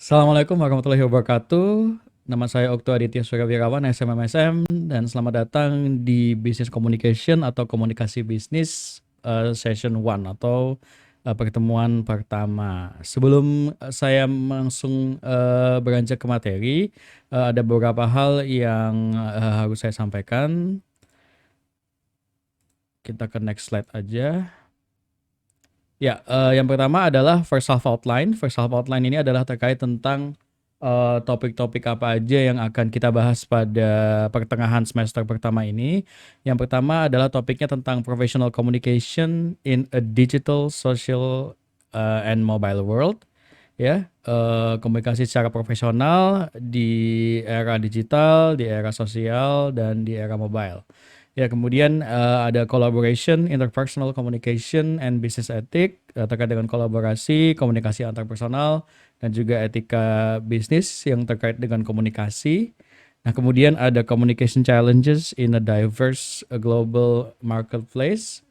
Assalamualaikum warahmatullahi wabarakatuh. Nama saya Okto Aditya Suryawirawan, SMMSM, dan selamat datang di Business Communication atau Komunikasi Bisnis Session 1 atau pertemuan pertama. Sebelum saya langsung beranjak ke materi, ada beberapa hal yang harus saya sampaikan. Kita ke next slide aja. Ya, yang pertama adalah first half outline. First half outline ini adalah terkait tentang topik-topik apa aja yang akan kita bahas pada pertengahan semester pertama ini. Yang pertama adalah topiknya tentang professional communication in a digital, social, and mobile world. Ya, komunikasi secara profesional di era digital, di era sosial, dan di era mobile. Ya, kemudian ada collaboration, interpersonal communication, and business ethic terkait dengan kolaborasi, komunikasi antar personal, dan juga etika bisnis yang terkait dengan komunikasi. Nah, kemudian ada communication challenges in a diverse global marketplace.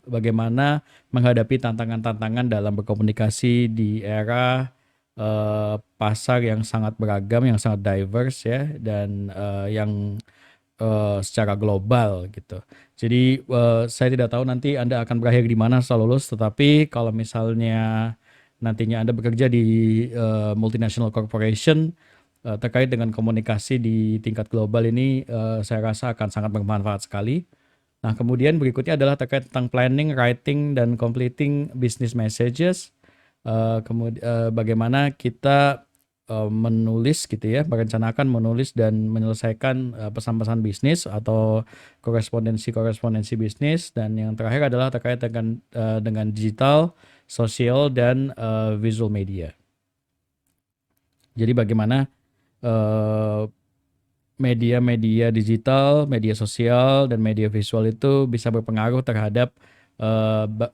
Bagaimana menghadapi tantangan-tantangan dalam berkomunikasi di era pasar yang sangat beragam, yang sangat diverse ya, dan yang secara global gitu. Jadi saya tidak tahu nanti Anda akan berakhir di mana setelah lulus, tetapi kalau misalnya nantinya Anda bekerja di multinational corporation terkait dengan komunikasi di tingkat global ini, saya rasa akan sangat bermanfaat sekali. Nah, kemudian berikutnya adalah terkait tentang planning, writing, dan completing business messages. Kemudian bagaimana kita menulis gitu ya, merencanakan, menulis, dan menyelesaikan pesan-pesan bisnis atau korespondensi-korespondensi bisnis. Dan yang terakhir adalah terkait dengan digital, sosial, dan visual media. Jadi bagaimana eh, media-media digital, media sosial, dan media visual itu bisa berpengaruh terhadap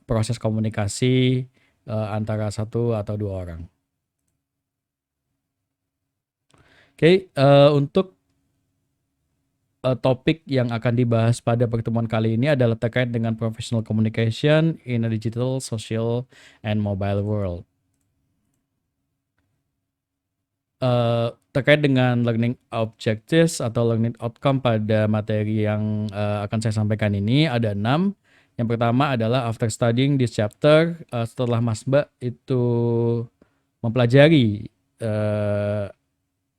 proses komunikasi antara satu atau dua orang. Oke, untuk topik yang akan dibahas pada pertemuan kali ini adalah terkait dengan professional communication in a digital, social, and mobile world. Terkait dengan learning objectives atau learning outcome pada materi yang akan saya sampaikan ini ada 6. Yang pertama adalah after studying this chapter, setelah Mas Mbak itu mempelajari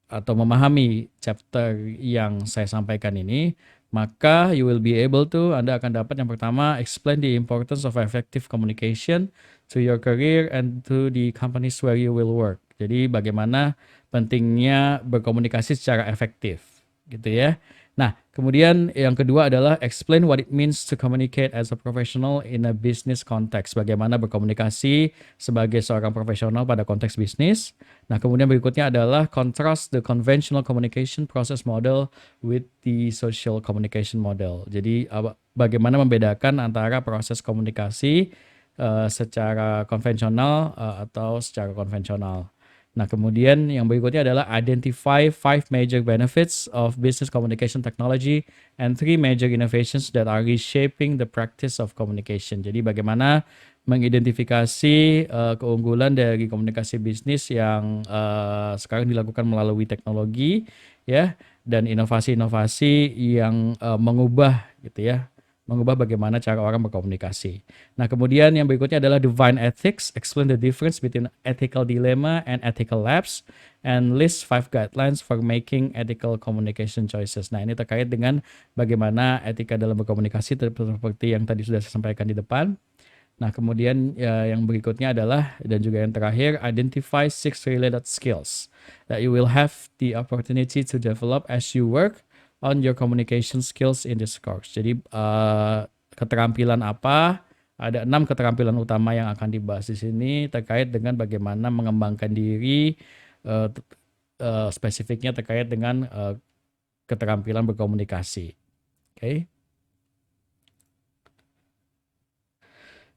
atau memahami chapter yang saya sampaikan ini, maka you will be able to, Anda akan dapat yang pertama, explain the importance of effective communication to your career and to the companies where you will work. Jadi bagaimana pentingnya berkomunikasi secara efektif, gitu ya. Nah, kemudian yang kedua adalah explain what it means to communicate as a professional in a business context. Bagaimana berkomunikasi sebagai seorang profesional pada konteks bisnis. Nah, kemudian berikutnya adalah contrast the conventional communication process model with the social communication model. Jadi bagaimana membedakan antara proses komunikasi secara konvensional atau secara konvensional. Nah, kemudian yang berikutnya adalah identify 5 major benefits of business communication technology and 3 major innovations that are reshaping the practice of communication. Jadi bagaimana mengidentifikasi keunggulan dari komunikasi bisnis yang sekarang dilakukan melalui teknologi ya, dan inovasi-inovasi yang mengubah gitu ya, mengubah bagaimana cara orang berkomunikasi. Nah, kemudian yang berikutnya adalah divine ethics, explain the difference between ethical dilemma and ethical lapse, and list 5 guidelines for making ethical communication choices. Nah, ini terkait dengan bagaimana etika dalam berkomunikasi seperti yang tadi sudah saya sampaikan di depan. Nah, kemudian yang berikutnya adalah, dan juga yang terakhir, identify 6 related skills that you will have the opportunity to develop as you work on your communication skills in this course. Jadi keterampilan apa? Ada 6 keterampilan utama yang akan dibahas di sini terkait dengan bagaimana mengembangkan diri, spesifiknya terkait dengan keterampilan berkomunikasi. Oke.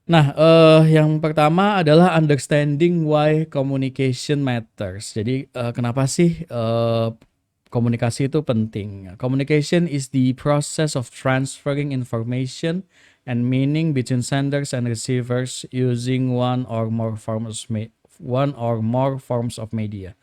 Nah, yang pertama adalah understanding why communication matters. Jadi kenapa sih komunikasi itu penting? Communication is the process of transferring information and meaning between senders and receivers using one or more one or more forms of media.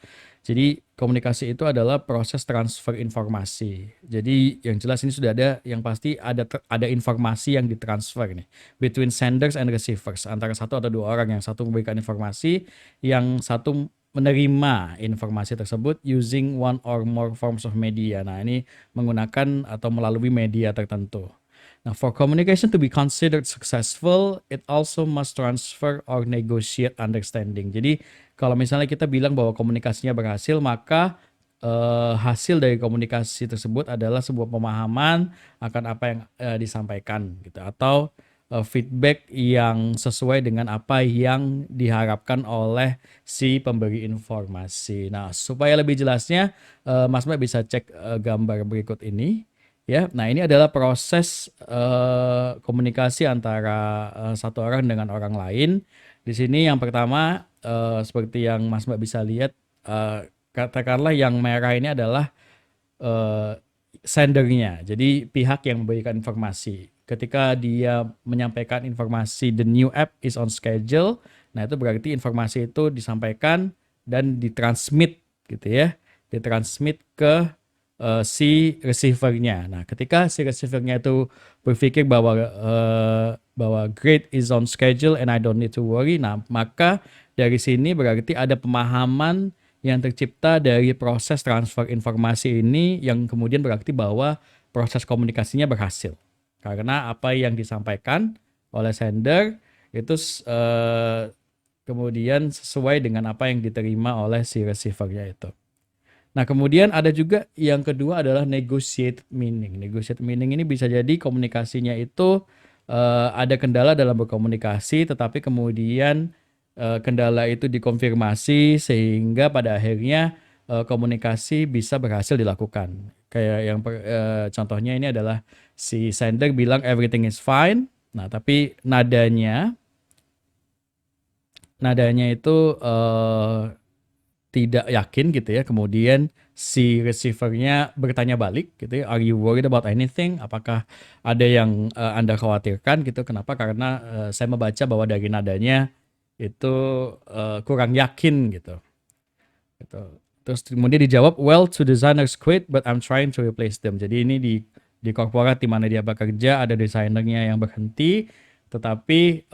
Jadi komunikasi itu adalah proses transfer informasi. Jadi yang jelas ini sudah ada, yang pasti ada informasi yang ditransfer nih between senders and receivers, antara satu atau dua orang, yang satu memberikan informasi, yang satu menerima informasi tersebut using one or more forms of media. Nah, ini menggunakan atau melalui media tertentu. Now, for communication to be considered successful, it also must transfer or negotiate understanding. Jadi, kalau misalnya kita bilang bahwa komunikasinya berhasil, maka hasil dari komunikasi tersebut adalah sebuah pemahaman akan apa yang disampaikan, gitu, atau feedback yang sesuai dengan apa yang diharapkan oleh si pemberi informasi. Nah, supaya lebih jelasnya, Mas Mbak bisa cek gambar berikut ini. Ya, nah ini adalah proses komunikasi antara satu orang dengan orang lain. Di sini yang pertama, seperti yang Mas Mbak bisa lihat, katakanlah yang merah ini adalah sendernya, jadi pihak yang memberikan informasi. Ketika dia menyampaikan informasi the new app is on schedule, nah itu berarti informasi itu disampaikan dan ditransmit, gitu ya, ditransmit ke si receiver-nya. Nah, ketika si receiver-nya itu berpikir bahwa great is on schedule and I don't need to worry, nah maka dari sini berarti ada pemahaman yang tercipta dari proses transfer informasi ini, yang kemudian berarti bahwa proses komunikasinya berhasil. Karena apa yang disampaikan oleh sender itu kemudian sesuai dengan apa yang diterima oleh si receiver-nya itu. Nah, kemudian ada juga yang kedua adalah negotiated meaning. Negotiated meaning ini bisa jadi komunikasinya itu ada kendala dalam berkomunikasi, tetapi kemudian kendala itu dikonfirmasi sehingga pada akhirnya komunikasi bisa berhasil dilakukan. Kayak yang contohnya ini adalah si sender bilang everything is fine. Nah, tapi nadanya itu tidak yakin, gitu ya. Kemudian si receiver-nya bertanya balik, gitu ya, are you worried about anything? Apakah ada yang Anda khawatirkan, gitu? Kenapa? Karena saya membaca bahwa dari nadanya itu kurang yakin, gitu. Terus kemudian dijawab, well, two designers quit but I'm trying to replace them. Jadi ini di korporat di mana dia bekerja, ada desainernya yang berhenti, tetapi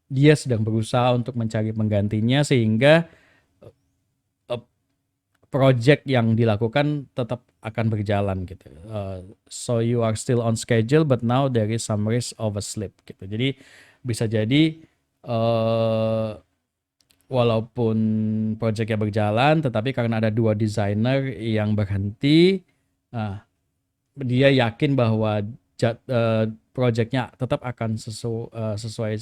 dia sedang berusaha untuk mencari penggantinya sehingga project yang dilakukan tetap akan berjalan, gitu. So you are still on schedule, but now there is some risk of a slip, gitu. Jadi bisa jadi walaupun projectnya berjalan, tetapi karena ada dua desainer yang berhenti, dia yakin bahwa projectnya tetap akan sesuai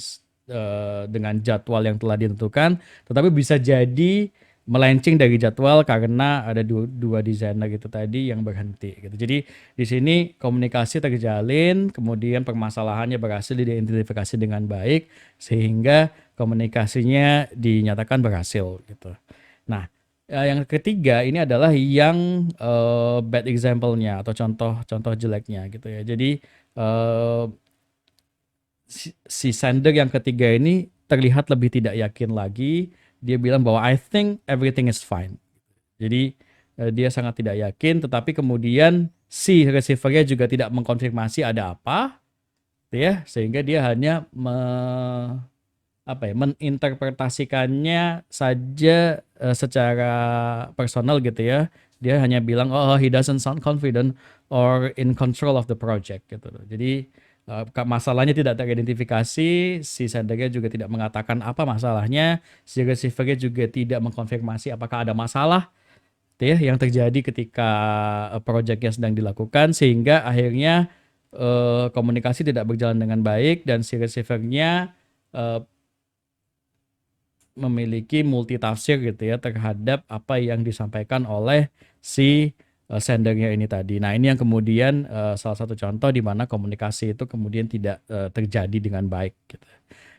dengan jadwal yang telah ditentukan, tetapi bisa jadi melenceng dari jadwal karena ada dua desainer itu tadi yang berhenti, gitu. Jadi di sini komunikasi terjalin, kemudian permasalahannya berhasil diidentifikasi dengan baik sehingga komunikasinya dinyatakan berhasil, gitu. Nah, yang ketiga ini adalah yang bad example-nya atau contoh jeleknya, gitu ya. Jadi si sender yang ketiga ini terlihat lebih tidak yakin lagi. Dia bilang bahwa I think everything is fine. Jadi dia sangat tidak yakin, tetapi kemudian si receiver-nya juga tidak mengkonfirmasi ada apa, ya, sehingga dia hanya meninterpretasikannya saja secara personal, gitu ya. Dia hanya bilang he doesn't sound confident or in control of the project, gitu. Jadi masalahnya tidak teridentifikasi, si sendernya juga tidak mengatakan apa masalahnya, si receiver-nya juga tidak mengkonfirmasi apakah ada masalah, ya, yang terjadi ketika project-nya sedang dilakukan, sehingga akhirnya komunikasi tidak berjalan dengan baik dan si receiver-nya memiliki multitafsir, gitu ya, terhadap apa yang disampaikan oleh si sendernya ini tadi. Nah, ini yang kemudian salah satu contoh di mana komunikasi itu kemudian tidak terjadi dengan baik, gitu.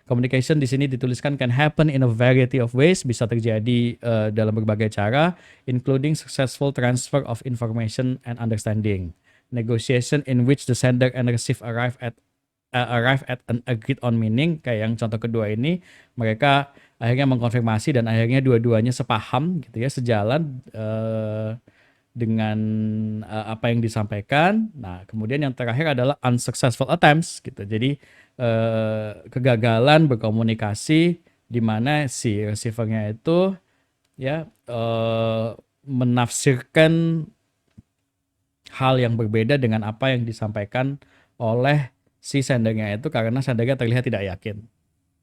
Communication di sini dituliskan can happen in a variety of ways, bisa terjadi dalam berbagai cara, including successful transfer of information and understanding, negotiation in which the sender and receive arrive at an agreed on meaning, kayak yang contoh kedua ini, mereka akhirnya mengkonfirmasi dan akhirnya dua-duanya sepaham gitu ya, sejalan dengan apa yang disampaikan. Nah, kemudian yang terakhir adalah unsuccessful attempts gitu. Jadi kegagalan berkomunikasi di mana si receiver-nya itu ya menafsirkan hal yang berbeda dengan apa yang disampaikan oleh si sendernya itu karena sendernya terlihat tidak yakin.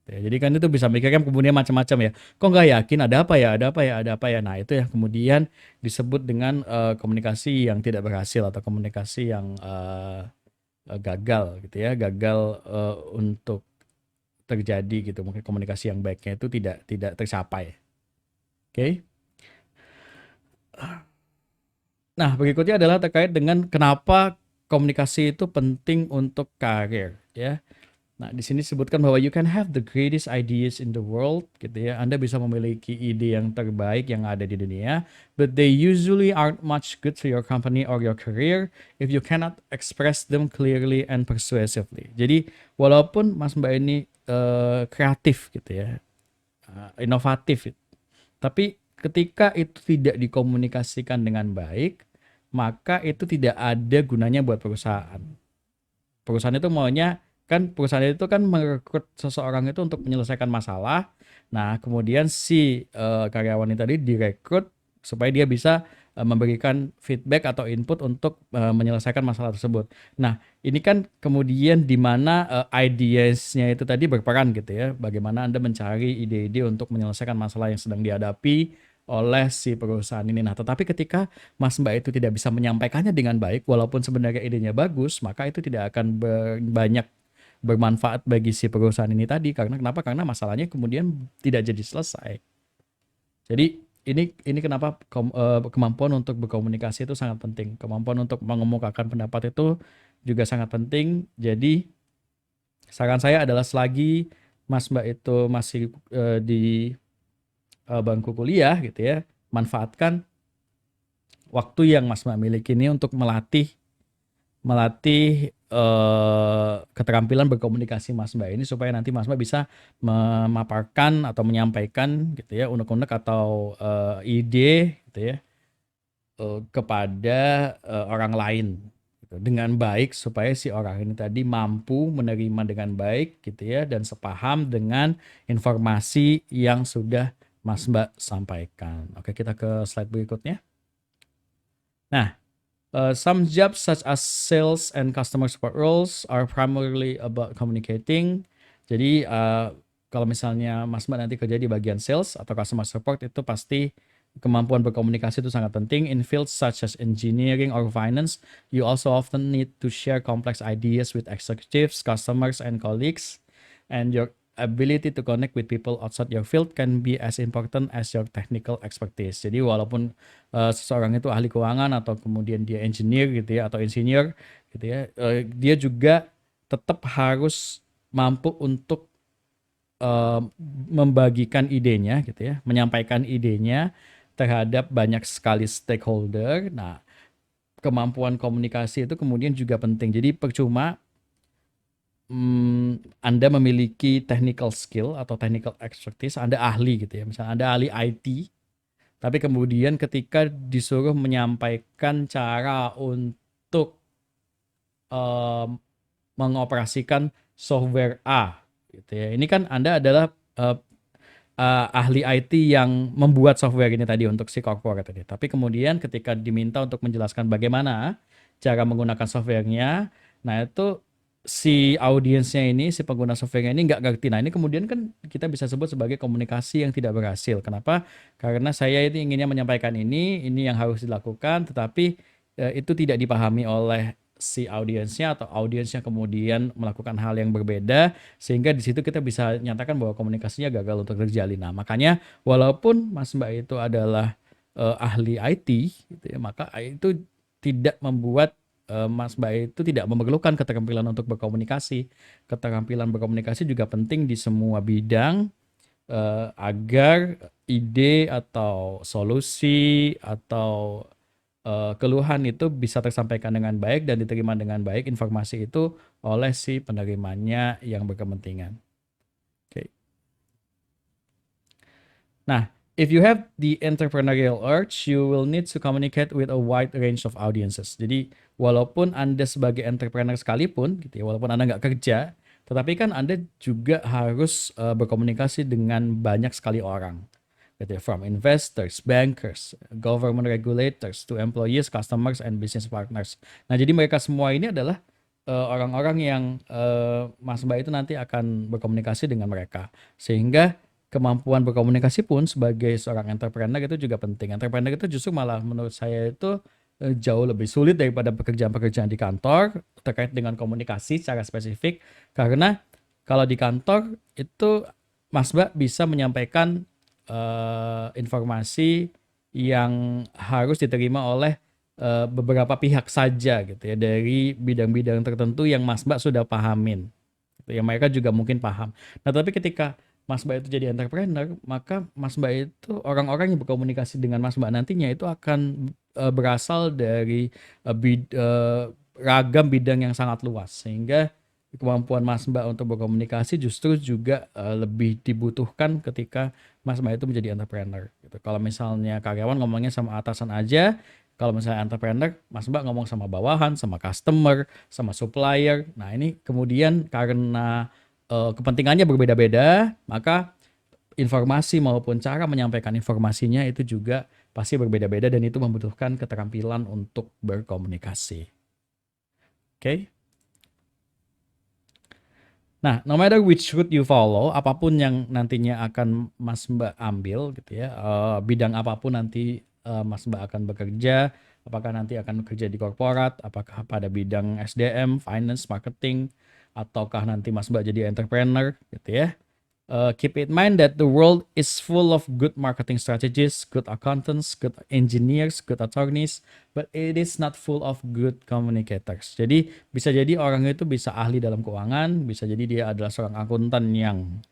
Ya, jadi kan itu bisa mikirkan kemudian macam-macam ya. Kok nggak yakin? Ada apa ya? Ada apa ya? Ada apa ya? Nah itu yang kemudian disebut dengan komunikasi yang tidak berhasil atau komunikasi yang gagal gitu ya. Gagal untuk terjadi gitu. Mungkin komunikasi yang baiknya itu tidak tercapai. Oke. Nah, berikutnya adalah terkait dengan kenapa komunikasi itu penting untuk karir, ya. Nah, di sini disebutkan bahwa you can have the greatest ideas in the world, gitu ya. Anda bisa memiliki ide yang terbaik yang ada di dunia, but they usually aren't much good to your company or your career if you cannot express them clearly and persuasively. Jadi, walaupun Mas Mbak ini kreatif gitu ya, inovatif, tapi ketika itu tidak dikomunikasikan dengan baik, maka itu tidak ada gunanya buat perusahaan. Perusahaan itu maunya kan perusahaan itu kan merekrut seseorang itu untuk menyelesaikan masalah. Nah, kemudian si karyawan ini tadi direkrut supaya dia bisa memberikan feedback atau input untuk menyelesaikan masalah tersebut. Nah, ini kan kemudian di mana ideas-nya itu tadi berperan gitu ya. Bagaimana Anda mencari ide-ide untuk menyelesaikan masalah yang sedang dihadapi oleh si perusahaan ini. Nah, tetapi ketika Mas Mbak itu tidak bisa menyampaikannya dengan baik, walaupun sebenarnya idenya bagus, maka itu tidak akan banyak bermanfaat bagi si perusahaan ini tadi. Karena kenapa? Karena masalahnya kemudian tidak jadi selesai. Jadi ini kenapa kemampuan untuk berkomunikasi itu sangat penting. Kemampuan untuk mengemukakan pendapat itu juga sangat penting. Jadi saran saya adalah selagi Mas Mbak itu masih di bangku kuliah gitu ya, manfaatkan waktu yang Mas Mbak miliki ini untuk melatih keterampilan berkomunikasi Mas Mbak ini supaya nanti Mas Mbak bisa memaparkan atau menyampaikan gitu ya unek-unek atau ide gitu ya kepada orang lain gitu, dengan baik supaya si orang ini tadi mampu menerima dengan baik gitu ya dan sepaham dengan informasi yang sudah Mas Mbak sampaikan. Oke, kita ke slide berikutnya. Nah, some jobs such as sales and customer support roles are primarily about communicating. Jadi kalau misalnya Mas Mbak nanti kerja di bagian sales atau customer support itu pasti kemampuan berkomunikasi itu sangat penting. In fields such as engineering or finance, you also often need to share complex ideas with executives, customers, and colleagues. And your ability to connect with people outside your field can be as important as your technical expertise. Jadi walaupun seseorang itu ahli keuangan atau kemudian dia engineer gitu ya atau insinyur gitu ya, dia juga tetap harus mampu untuk membagikan idenya gitu ya, menyampaikan idenya terhadap banyak sekali stakeholder. Nah, kemampuan komunikasi itu kemudian juga penting. Jadi percuma Anda memiliki technical skill atau technical expertise, Anda ahli gitu ya. Misalnya Anda ahli IT, tapi kemudian ketika disuruh menyampaikan cara untuk mengoperasikan software A gitu ya. Ini kan Anda adalah ahli IT yang membuat software ini tadi untuk si corporate tadi. Tapi kemudian ketika diminta untuk menjelaskan bagaimana cara menggunakan softwarenya, nah itu si audiensnya ini, si pengguna softwarenya ini nggak ngerti. Nah ini kemudian kan kita bisa sebut sebagai komunikasi yang tidak berhasil. Kenapa? Karena saya ini inginnya menyampaikan ini yang harus dilakukan, tetapi itu tidak dipahami oleh si audiensnya atau audiensnya kemudian melakukan hal yang berbeda sehingga di situ kita bisa nyatakan bahwa komunikasinya gagal untuk terjalin. Nah, makanya walaupun Mas Mbak itu adalah ahli IT gitu ya, maka itu tidak membuat Mas Mbak itu tidak memerlukan keterampilan untuk berkomunikasi. Keterampilan berkomunikasi juga penting di semua bidang agar ide atau solusi atau keluhan itu bisa tersampaikan dengan baik dan diterima dengan baik informasi itu oleh si penerimanya yang berkepentingan. Oke. Nah, if you have the entrepreneurial urge, you will need to communicate with a wide range of audiences. Jadi, walaupun Anda sebagai entrepreneur sekalipun, gitu ya, walaupun Anda nggak kerja, tetapi kan Anda juga harus berkomunikasi dengan banyak sekali orang. Gitu ya, from investors, bankers, government regulators, to employees, customers, and business partners. Nah, jadi mereka semua ini adalah orang-orang yang Mas Mbak itu nanti akan berkomunikasi dengan mereka. Sehingga kemampuan berkomunikasi pun sebagai seorang entrepreneur itu juga penting. Entrepreneur itu justru malah menurut saya itu jauh lebih sulit daripada pekerjaan-pekerjaan di kantor terkait dengan komunikasi secara spesifik. Karena kalau di kantor itu Mas Mbak bisa menyampaikan informasi yang harus diterima oleh beberapa pihak saja gitu ya dari bidang-bidang tertentu yang Mas Mbak sudah pahamin. Gitu ya, mereka juga mungkin paham. Nah, tapi ketika Mas Mbak itu jadi entrepreneur, maka Mas Mbak itu orang-orang yang berkomunikasi dengan Mas Mbak nantinya itu akan berasal dari ragam bidang yang sangat luas sehingga kemampuan Mas Mbak untuk berkomunikasi justru juga lebih dibutuhkan ketika Mas Mbak itu menjadi entrepreneur gitu. Kalau misalnya karyawan ngomongnya sama atasan aja, kalau misalnya entrepreneur, Mas Mbak ngomong sama bawahan, sama customer, sama supplier. Nah, ini kemudian karena kepentingannya berbeda-beda, maka informasi maupun cara menyampaikan informasinya itu juga pasti berbeda-beda dan itu membutuhkan keterampilan untuk berkomunikasi. Oke? Nah, no matter which route you follow, apapun yang nantinya akan Mas Mbak ambil gitu ya, bidang apapun nanti Mas Mbak akan bekerja, apakah nanti akan bekerja di korporat, apakah pada bidang SDM, finance, marketing, ataukah nanti Mas Mbak jadi entrepreneur gitu ya. Keep in mind that the world is full of good marketing strategies, good accountants, good engineers, good attorneys, but it is not full of good communicators. Jadi bisa jadi orang itu bisa ahli dalam keuangan, bisa jadi dia adalah seorang akuntan yang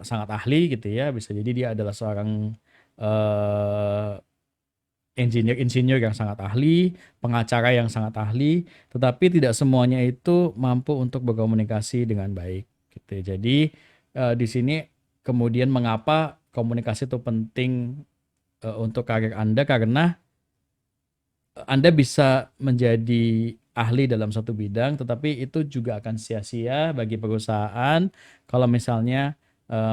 sangat ahli gitu ya, bisa jadi dia adalah seorang engineer yang sangat ahli, pengacara yang sangat ahli, tetapi tidak semuanya itu mampu untuk berkomunikasi dengan baik gitu. Jadi di sini kemudian mengapa komunikasi itu penting untuk karir Anda karena Anda bisa menjadi ahli dalam satu bidang, tetapi itu juga akan sia-sia bagi perusahaan kalau misalnya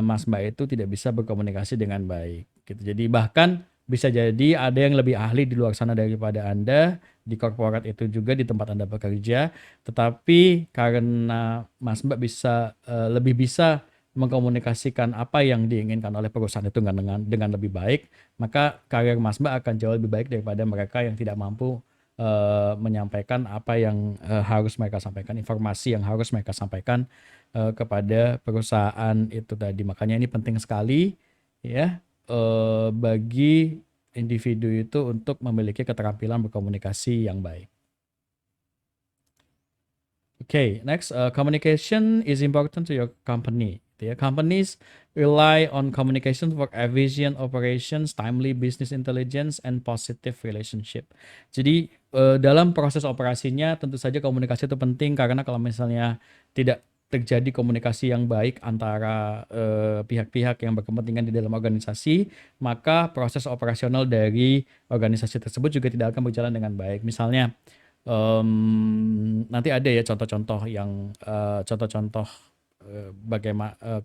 Mas Mbak itu tidak bisa berkomunikasi dengan baik gitu. Jadi bahkan bisa jadi ada yang lebih ahli di luar sana daripada Anda di korporat itu juga di tempat Anda bekerja, tetapi karena Mas Mbak bisa lebih bisa mengkomunikasikan apa yang diinginkan oleh perusahaan itu dengan lebih baik, maka karir Mas Mbak akan jauh lebih baik daripada mereka yang tidak mampu menyampaikan apa yang harus mereka sampaikan, informasi yang harus mereka sampaikan kepada perusahaan itu tadi. Makanya ini penting sekali ya bagi individu itu untuk memiliki keterampilan berkomunikasi yang baik. Okay, next, communication is important to your company. Companies rely on communication for efficient operations, timely business intelligence, and positive relationship. Jadi dalam proses operasinya tentu saja komunikasi itu penting karena kalau misalnya tidak terjadi komunikasi yang baik antara pihak-pihak yang berkepentingan di dalam organisasi, maka proses operasional dari organisasi tersebut juga tidak akan berjalan dengan baik. Misalnya nanti ada ya contoh-contoh yang contoh-contoh bagaimana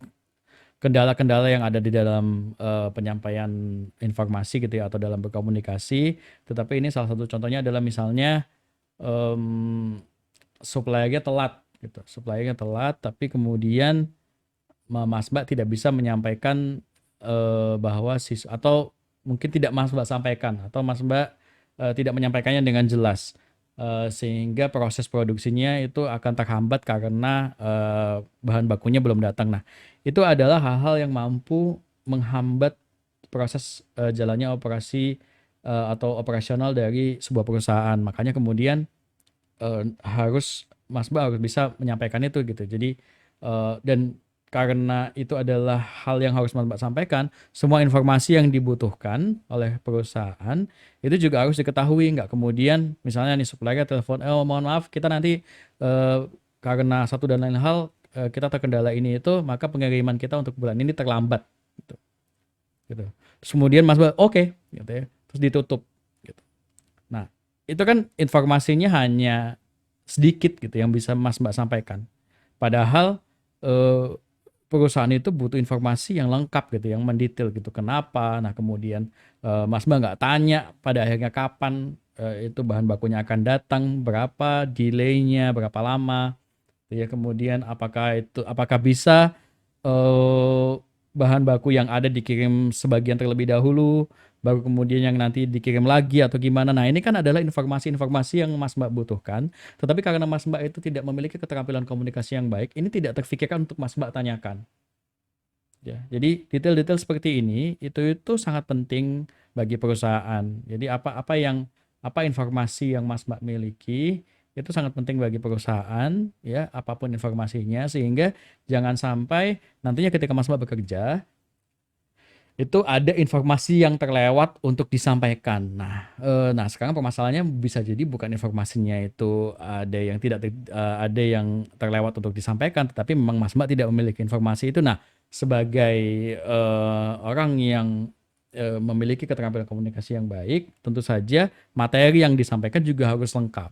kendala-kendala yang ada di dalam penyampaian informasi gitu ya atau dalam berkomunikasi. Tetapi ini salah satu contohnya adalah misalnya suppliernya telat gitu. Suppliernya telat tapi kemudian Mas Mbak tidak bisa menyampaikan bahwa atau mungkin tidak Mas Mbak sampaikan atau Mas Mbak tidak menyampaikannya dengan jelas. Sehingga proses produksinya itu akan terhambat karena bahan bakunya belum datang. Nah, itu adalah hal-hal yang mampu menghambat proses jalannya operasi atau operasional dari sebuah perusahaan. Makanya kemudian Mas Mbak harus bisa menyampaikan itu gitu. Jadi dan karena itu adalah hal yang harus Mas Mbak sampaikan, semua informasi yang dibutuhkan oleh perusahaan itu juga harus diketahui, nggak kemudian misalnya nih supplier telepon, mohon maaf kita nanti karena satu dan lain hal kita terkendala ini itu, maka pengiriman kita untuk bulan ini terlambat gitu. gitu. Terus kemudian Mas Mbak oke, gitu ya. Terus ditutup gitu. Nah, itu kan informasinya hanya sedikit gitu yang bisa Mas Mbak sampaikan. Padahal eh, perusahaan itu butuh informasi yang lengkap gitu, yang mendetail gitu. Kenapa? Nah, kemudian Mas Mbak nggak tanya pada akhirnya kapan itu bahan bakunya akan datang, berapa delaynya, berapa lama, ya. Kemudian apakah bisa eh, bahan baku yang ada dikirim sebagian terlebih dahulu, baru kemudian yang nanti dikirim lagi atau gimana. Nah, ini kan adalah informasi-informasi yang Mas Mbak butuhkan. Tetapi karena Mas Mbak itu tidak memiliki keterampilan komunikasi yang baik, ini tidak terfikirkan untuk Mas Mbak tanyakan. Ya, jadi detail-detail seperti ini itu sangat penting bagi perusahaan. Jadi apa informasi yang Mas Mbak miliki itu sangat penting bagi perusahaan, ya, apapun informasinya, sehingga jangan sampai nantinya ketika Mas Mbak bekerja itu ada informasi yang terlewat untuk disampaikan. Nah, sekarang permasalahannya bisa jadi bukan informasinya itu ada yang terlewat untuk disampaikan, tetapi memang Mas Mbak tidak memiliki informasi itu. Nah, sebagai orang yang memiliki keterampilan komunikasi yang baik, tentu saja materi yang disampaikan juga harus lengkap.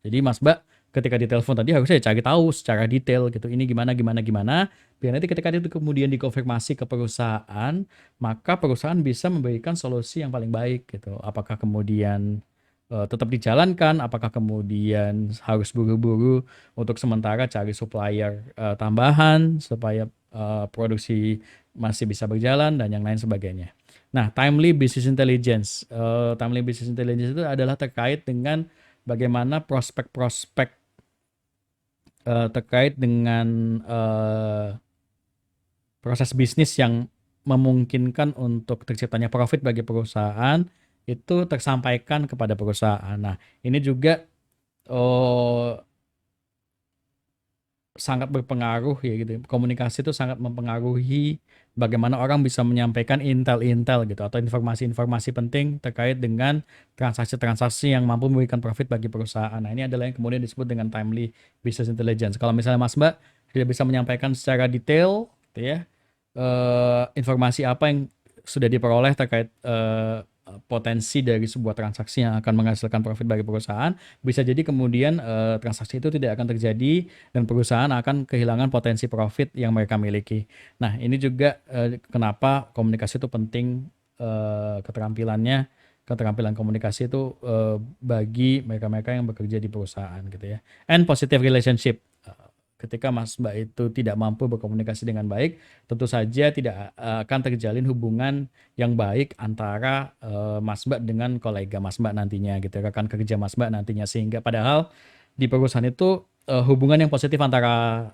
Jadi Mas Mbak ketika ditelepon tadi harusnya cari tahu secara detail gitu, ini gimana gimana gimana, biar nanti ketika itu kemudian dikonfirmasi ke perusahaan, maka perusahaan bisa memberikan solusi yang paling baik gitu. Apakah kemudian tetap dijalankan, apakah kemudian harus buru-buru untuk sementara cari supplier tambahan supaya produksi masih bisa berjalan dan yang lain sebagainya. Nah, timely business intelligence. Timely business intelligence itu adalah terkait dengan bagaimana prospek-prospek terkait dengan proses bisnis yang memungkinkan untuk terciptanya profit bagi perusahaan itu tersampaikan kepada perusahaan. Nah, ini juga oh, sangat berpengaruh ya gitu. Komunikasi itu sangat mempengaruhi bagaimana orang bisa menyampaikan intel-intel gitu atau informasi-informasi penting terkait dengan transaksi-transaksi yang mampu memberikan profit bagi perusahaan. Nah, ini adalah yang kemudian disebut dengan timely business intelligence. Kalau misalnya Mas Mbak tidak bisa menyampaikan secara detail gitu ya, informasi apa yang sudah diperoleh terkait potensi dari sebuah transaksi yang akan menghasilkan profit bagi perusahaan, bisa jadi kemudian transaksi itu tidak akan terjadi dan perusahaan akan kehilangan potensi profit yang mereka miliki. Nah, ini juga kenapa komunikasi itu penting, keterampilan komunikasi itu bagi mereka-mereka yang bekerja di perusahaan gitu ya. And positive relationship. Ketika Mas Mbak itu tidak mampu berkomunikasi dengan baik, tentu saja tidak akan terjalin hubungan yang baik antara Mas Mbak dengan kolega Mas Mbak nantinya gitu, rekan kerja Mas Mbak nantinya, sehingga padahal di perusahaan itu hubungan yang positif antara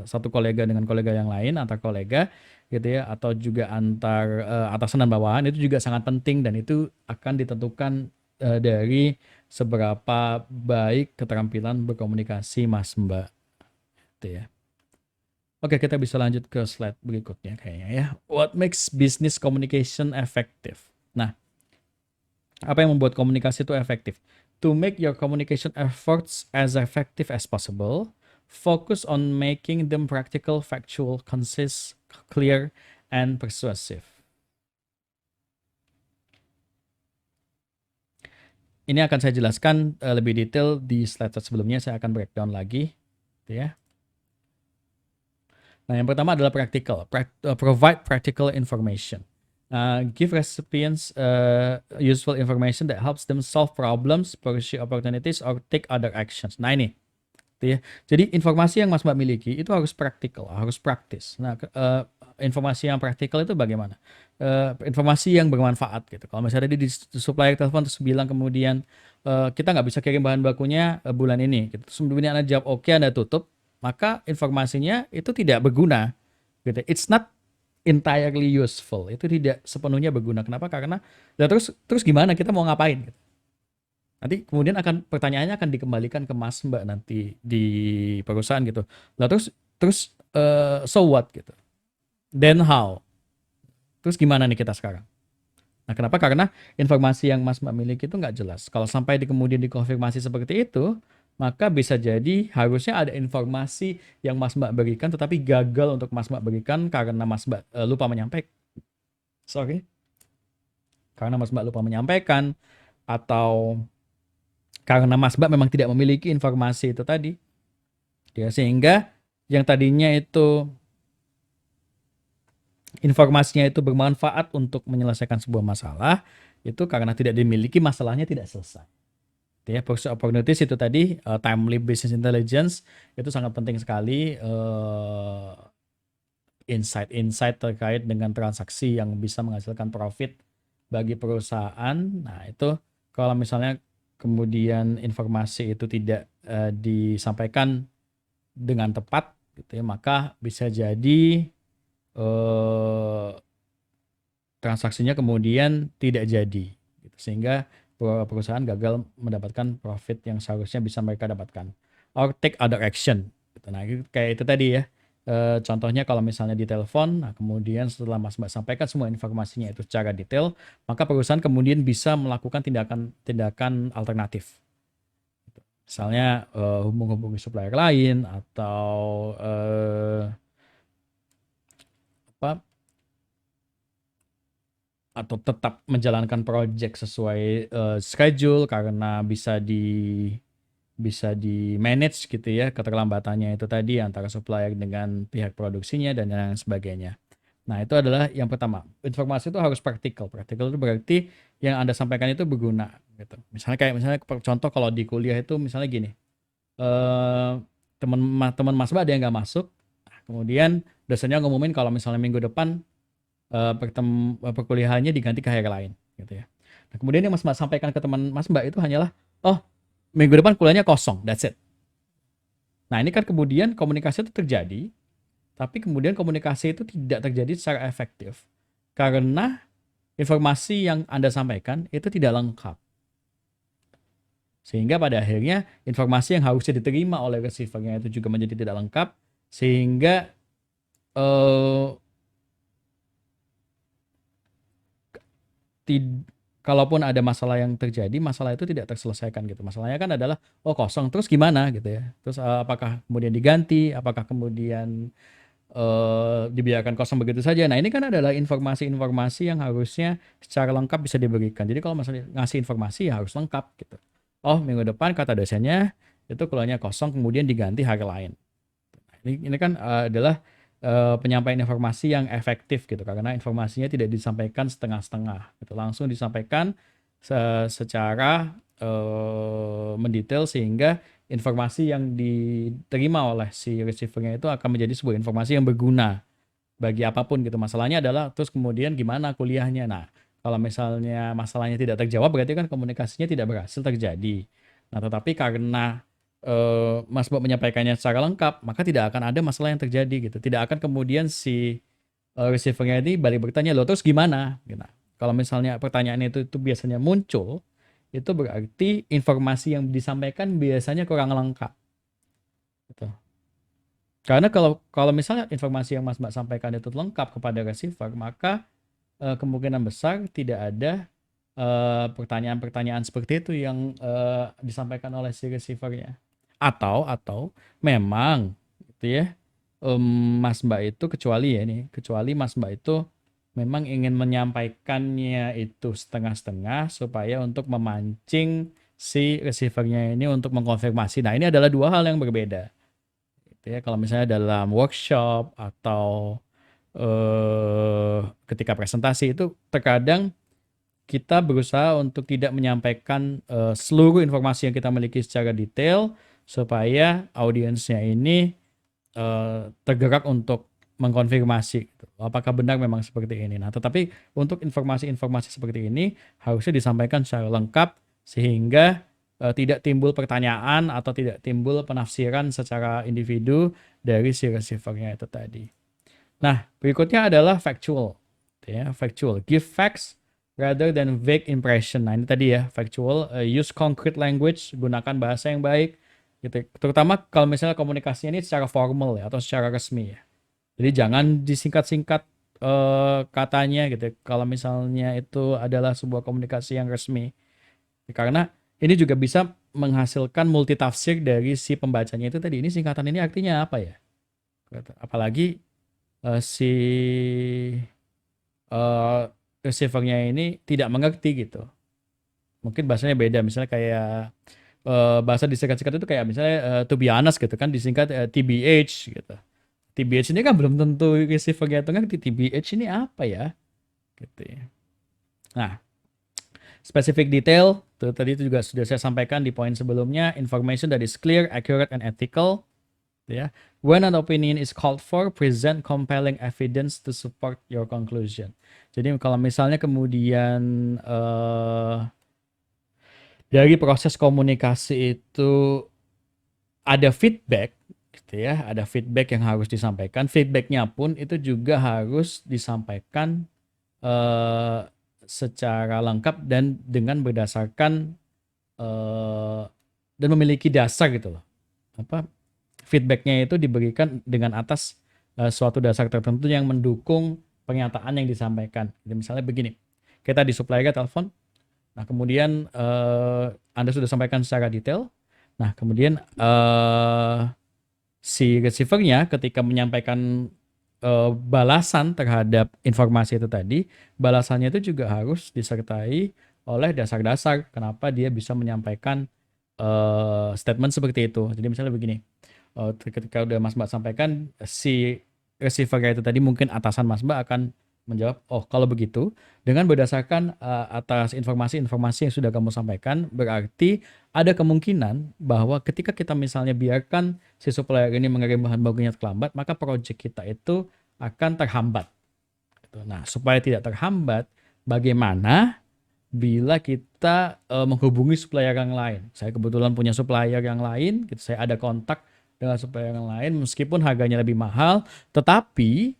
satu kolega dengan kolega yang lain, antar kolega gitu ya, atau juga antar atasan dan bawahan itu juga sangat penting, dan itu akan ditentukan dari seberapa baik keterampilan berkomunikasi Mas Mbak gitu ya. Oke, kita bisa lanjut ke slide berikutnya kayaknya ya. What makes business communication effective? Nah, apa yang membuat komunikasi itu efektif? To make your communication efforts as effective as possible, focus on making them practical, factual, concise, clear, and persuasive. Ini akan saya jelaskan lebih detail di slide sebelumnya. Saya akan breakdown lagi, gitu ya. Nah, yang pertama adalah practical. Provide practical information. Give recipients useful information that helps them solve problems, pursue opportunities, or take other actions. Nah, ini. Gitu ya. Jadi informasi yang Mas Mbak miliki itu harus praktikal, harus praktis. Nah, informasi yang praktikal itu bagaimana? Informasi yang bermanfaat gitu. Kalau misalnya tadi di supplier telepon terus bilang kemudian kita nggak bisa kirim bahan bakunya bulan ini, gitu. Terus kemudian Anda jawab oke, Anda tutup, maka informasinya itu tidak berguna gitu. It's not entirely useful. Itu tidak sepenuhnya berguna. Kenapa? Karena ya terus gimana, kita mau ngapain gitu. Nanti kemudian pertanyaannya akan dikembalikan ke Mas Mbak nanti di perusahaan gitu. Lah terus so what gitu. Then how? Terus gimana nih kita sekarang? Nah, kenapa? Karena informasi yang Mas Mbak miliki itu nggak jelas. Kalau sampai kemudian dikonfirmasi seperti itu, maka bisa jadi harusnya ada informasi yang Mas Mbak berikan tetapi gagal untuk Mas Mbak berikan karena Mas Mbak lupa menyampaikan. Sorry, karena Mas Mbak lupa menyampaikan, atau karena Mas Mbak memang tidak memiliki informasi itu tadi, ya, sehingga yang tadinya itu informasinya itu bermanfaat untuk menyelesaikan sebuah masalah, itu karena tidak dimiliki, masalahnya tidak selesai. Ya, pursuit opportunities itu tadi, timely business intelligence itu sangat penting sekali, insight-insight terkait dengan transaksi yang bisa menghasilkan profit bagi perusahaan. Nah, itu kalau misalnya kemudian informasi itu tidak disampaikan dengan tepat gitu ya, maka bisa jadi transaksinya kemudian tidak jadi gitu. Sehingga perusahaan gagal mendapatkan profit yang seharusnya bisa mereka dapatkan, or take other action gitu. Nah, kayak itu tadi ya, contohnya kalau misalnya di telepon, nah kemudian setelah Mas Mbak sampaikan semua informasinya itu secara detail, maka perusahaan kemudian bisa melakukan tindakan alternatif. Misalnya hubungi supplier lain, atau apa, atau tetap menjalankan project sesuai schedule karena bisa di manage gitu ya, keterlambatannya itu tadi antara supplier dengan pihak produksinya dan lain sebagainya. Nah, itu adalah yang pertama. Informasi itu harus praktikal. Praktikal itu berarti yang Anda sampaikan itu berguna gitu. Misalnya contoh kalau di kuliah itu misalnya gini. Eh teman Mas Mbak ada yang nggak masuk. Kemudian dosennya ngumumin kalau misalnya minggu depan perkuliahannya diganti ke hari lain gitu ya. Nah, kemudian yang Mas Mbak sampaikan ke teman Mas Mbak itu hanyalah, oh, minggu depan kuliahnya kosong, that's it. Nah, ini kan kemudian komunikasi itu terjadi, tapi kemudian komunikasi itu tidak terjadi secara efektif karena informasi yang Anda sampaikan itu tidak lengkap. Sehingga pada akhirnya informasi yang harusnya diterima oleh receivernya itu juga menjadi tidak lengkap, sehingga eh, kalaupun ada masalah yang terjadi, masalah itu tidak terselesaikan gitu. Masalahnya kan adalah, oh kosong, terus gimana gitu ya. Terus apakah kemudian diganti, apakah kemudian dibiarkan kosong begitu saja. Nah, ini kan adalah informasi-informasi yang harusnya secara lengkap bisa diberikan. Jadi kalau misalnya ngasih informasi ya harus lengkap gitu. Oh, minggu depan kata dosennya itu kuliahnya kosong, kemudian diganti hari lain. Ini kan adalah penyampaian informasi yang efektif gitu, karena informasinya tidak disampaikan setengah-setengah gitu, langsung disampaikan secara mendetail, sehingga informasi yang diterima oleh si receivernya itu akan menjadi sebuah informasi yang berguna bagi apapun gitu. Masalahnya adalah terus kemudian gimana kuliahnya. Nah, kalau misalnya masalahnya tidak terjawab, berarti kan komunikasinya tidak berhasil terjadi. Nah, tetapi karena Mas Bob menyampaikannya secara lengkap, maka tidak akan ada masalah yang terjadi gitu. Tidak akan kemudian si receivernya ini balik bertanya, loh terus gimana? Gitu. Kalau misalnya pertanyaan itu biasanya muncul, itu berarti informasi yang disampaikan biasanya kurang lengkap. Gitu. Karena kalau kalau misalnya informasi yang Mas Mbak sampaikan itu lengkap kepada receiver, maka kemungkinan besar tidak ada pertanyaan-pertanyaan seperti itu yang disampaikan oleh si receivernya. Atau memang gitu ya, Mas Mbak itu kecuali Mas Mbak itu memang ingin menyampaikannya itu setengah-setengah supaya untuk memancing si receivernya ini untuk mengkonfirmasi. Nah, ini adalah dua hal yang berbeda. Gitu ya, kalau misalnya dalam workshop atau ketika presentasi itu terkadang kita berusaha untuk tidak menyampaikan seluruh informasi yang kita miliki secara detail supaya audiensnya ini tergerak untuk mengkonfirmasi gitu, apakah benar memang seperti ini. Nah, tetapi untuk informasi-informasi seperti ini harusnya disampaikan secara lengkap sehingga tidak timbul pertanyaan atau tidak timbul penafsiran secara individu dari si receivernya itu tadi. Nah, berikutnya adalah factual. Ya, factual. Give facts rather than vague impression. Nah, ini tadi ya, factual. Use concrete language, gunakan bahasa yang baik. Gitu. Terutama kalau misalnya komunikasinya ini secara formal ya, atau secara resmi ya. Jadi jangan disingkat-singkat katanya gitu. Kalau misalnya itu adalah sebuah komunikasi yang resmi. Karena ini juga bisa menghasilkan multitafsir dari si pembacanya itu tadi. Ini singkatan ini artinya apa ya? Apalagi si eee, receiver-nya ini tidak mengerti gitu. Mungkin bahasanya beda, misalnya kayak, bahasa disingkat-singkat itu kayak misalnya, to be honest gitu kan disingkat, TBH gitu. TBH ini kan belum tentu receiver-nya itu ngerti TBH ini apa ya, gitu ya. Nah, specific detail, tuh tadi itu juga sudah saya sampaikan di poin sebelumnya, information that is clear, accurate, and ethical, gitu ya. When an opinion is called for, present compelling evidence to support your conclusion. Jadi kalau misalnya kemudian dari proses komunikasi itu ada feedback, gitu ya, ada feedback yang harus disampaikan. Feedbacknya pun itu juga harus disampaikan eh, secara lengkap dan dengan berdasarkan dan memiliki dasar gitu loh. Apa feedbacknya itu diberikan dengan atas suatu dasar tertentu yang mendukung pernyataan yang disampaikan. Jadi misalnya begini, kita disuplai telepon, nah kemudian Anda sudah sampaikan secara detail, nah kemudian si receiver-nya ketika menyampaikan balasan terhadap informasi itu tadi, balasannya itu juga harus disertai oleh dasar-dasar kenapa dia bisa menyampaikan statement seperti itu. Jadi misalnya begini, ketika udah Mas Mbak sampaikan, si receiver itu tadi mungkin atasan Mas Mbak akan menjawab, oh kalau begitu, dengan berdasarkan atas informasi-informasi yang sudah kamu sampaikan, berarti ada kemungkinan bahwa ketika kita misalnya biarkan si supplier ini mengirim bahan bakunya terlambat, maka project kita itu akan terhambat. Nah, supaya tidak terhambat, bagaimana bila kita menghubungi supplier yang lain? Saya kebetulan punya supplier yang lain, gitu, saya ada kontak dengan supplier yang lain, meskipun harganya lebih mahal, tetapi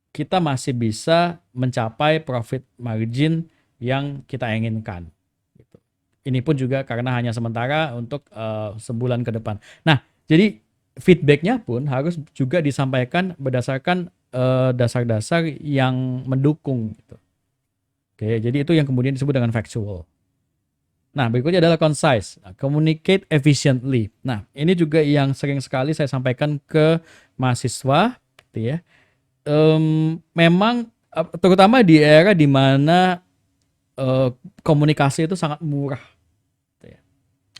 kita masih bisa mencapai profit margin yang kita inginkan. Gitu. Ini pun juga karena hanya sementara untuk sebulan ke depan. Nah, jadi feedbacknya pun harus juga disampaikan berdasarkan dasar-dasar yang mendukung. Gitu. Oke, jadi itu yang kemudian disebut dengan factual. Nah, berikutnya adalah concise. Nah, communicate efficiently. Nah, ini juga yang sering sekali saya sampaikan ke mahasiswa, gitu ya. Memang terutama di era di mana komunikasi itu sangat murah, gitu ya.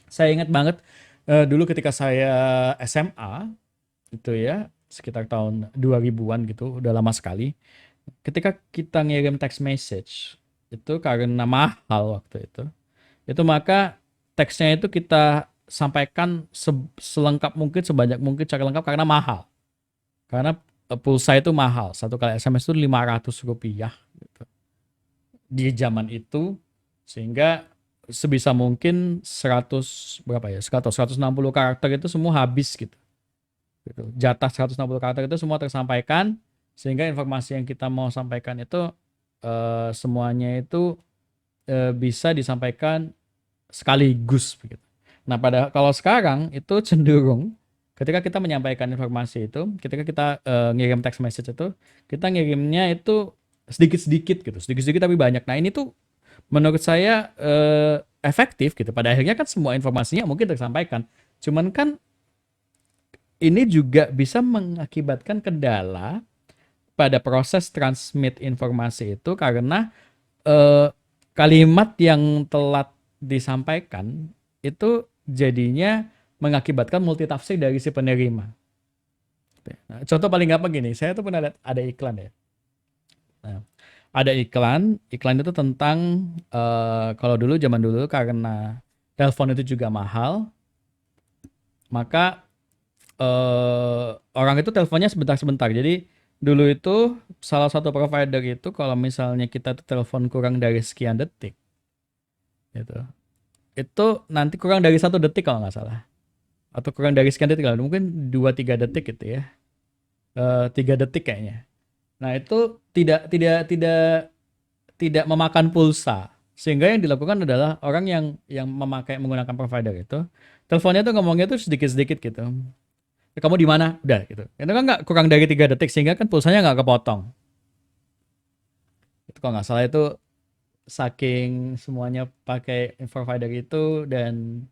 Saya ingat banget dulu ketika saya SMA, itu ya, sekitar tahun 2000-an gitu, udah lama sekali. Ketika kita ngirim text message, itu karena mahal waktu itu maka teksnya itu kita sampaikan selengkap mungkin, sebanyak mungkin, secara lengkap karena mahal. Karena pulsa itu mahal, satu kali SMS itu Rp500 gitu. Di zaman itu, sehingga sebisa mungkin 100 berapa ya, 160 karakter itu semua habis gitu. Jatah 160 karakter itu semua tersampaikan, sehingga informasi yang kita mau sampaikan itu semuanya itu bisa disampaikan sekaligus begitu. Nah, kalau sekarang itu cenderung ketika kita menyampaikan informasi itu, ketika kita ngirim text message itu, kita ngirimnya itu sedikit-sedikit gitu, sedikit-sedikit tapi banyak. Nah, ini tuh menurut saya efektif gitu. Pada akhirnya kan semua informasinya mungkin tersampaikan. Cuman kan ini juga bisa mengakibatkan kendala pada proses transmit informasi itu karena kalimat yang telat disampaikan itu jadinya mengakibatkan multitafsir dari si penerima. Nah, contoh paling gampang gini, saya tuh pernah lihat ada iklan ya. Nah, ada iklan itu tentang kalau dulu zaman dulu karena telepon itu juga mahal, maka orang itu teleponnya sebentar-sebentar. Jadi dulu itu salah satu provider itu kalau misalnya kita tuh telepon kurang dari sekian detik, gitu, itu nanti kurang dari 1 detik kalau nggak salah, atau kurang dari sekian detik, mungkin 2-3 detik gitu ya, 3 detik kayaknya. Nah itu tidak memakan pulsa, sehingga yang dilakukan adalah orang yang menggunakan provider itu, teleponnya tuh ngomongnya tuh sedikit-sedikit gitu. Kamu di mana? Udah gitu. Itu kan nggak kurang dari 3 detik, sehingga kan pulsanya nggak kepotong. Itu kalau nggak salah itu saking semuanya pakai provider itu dan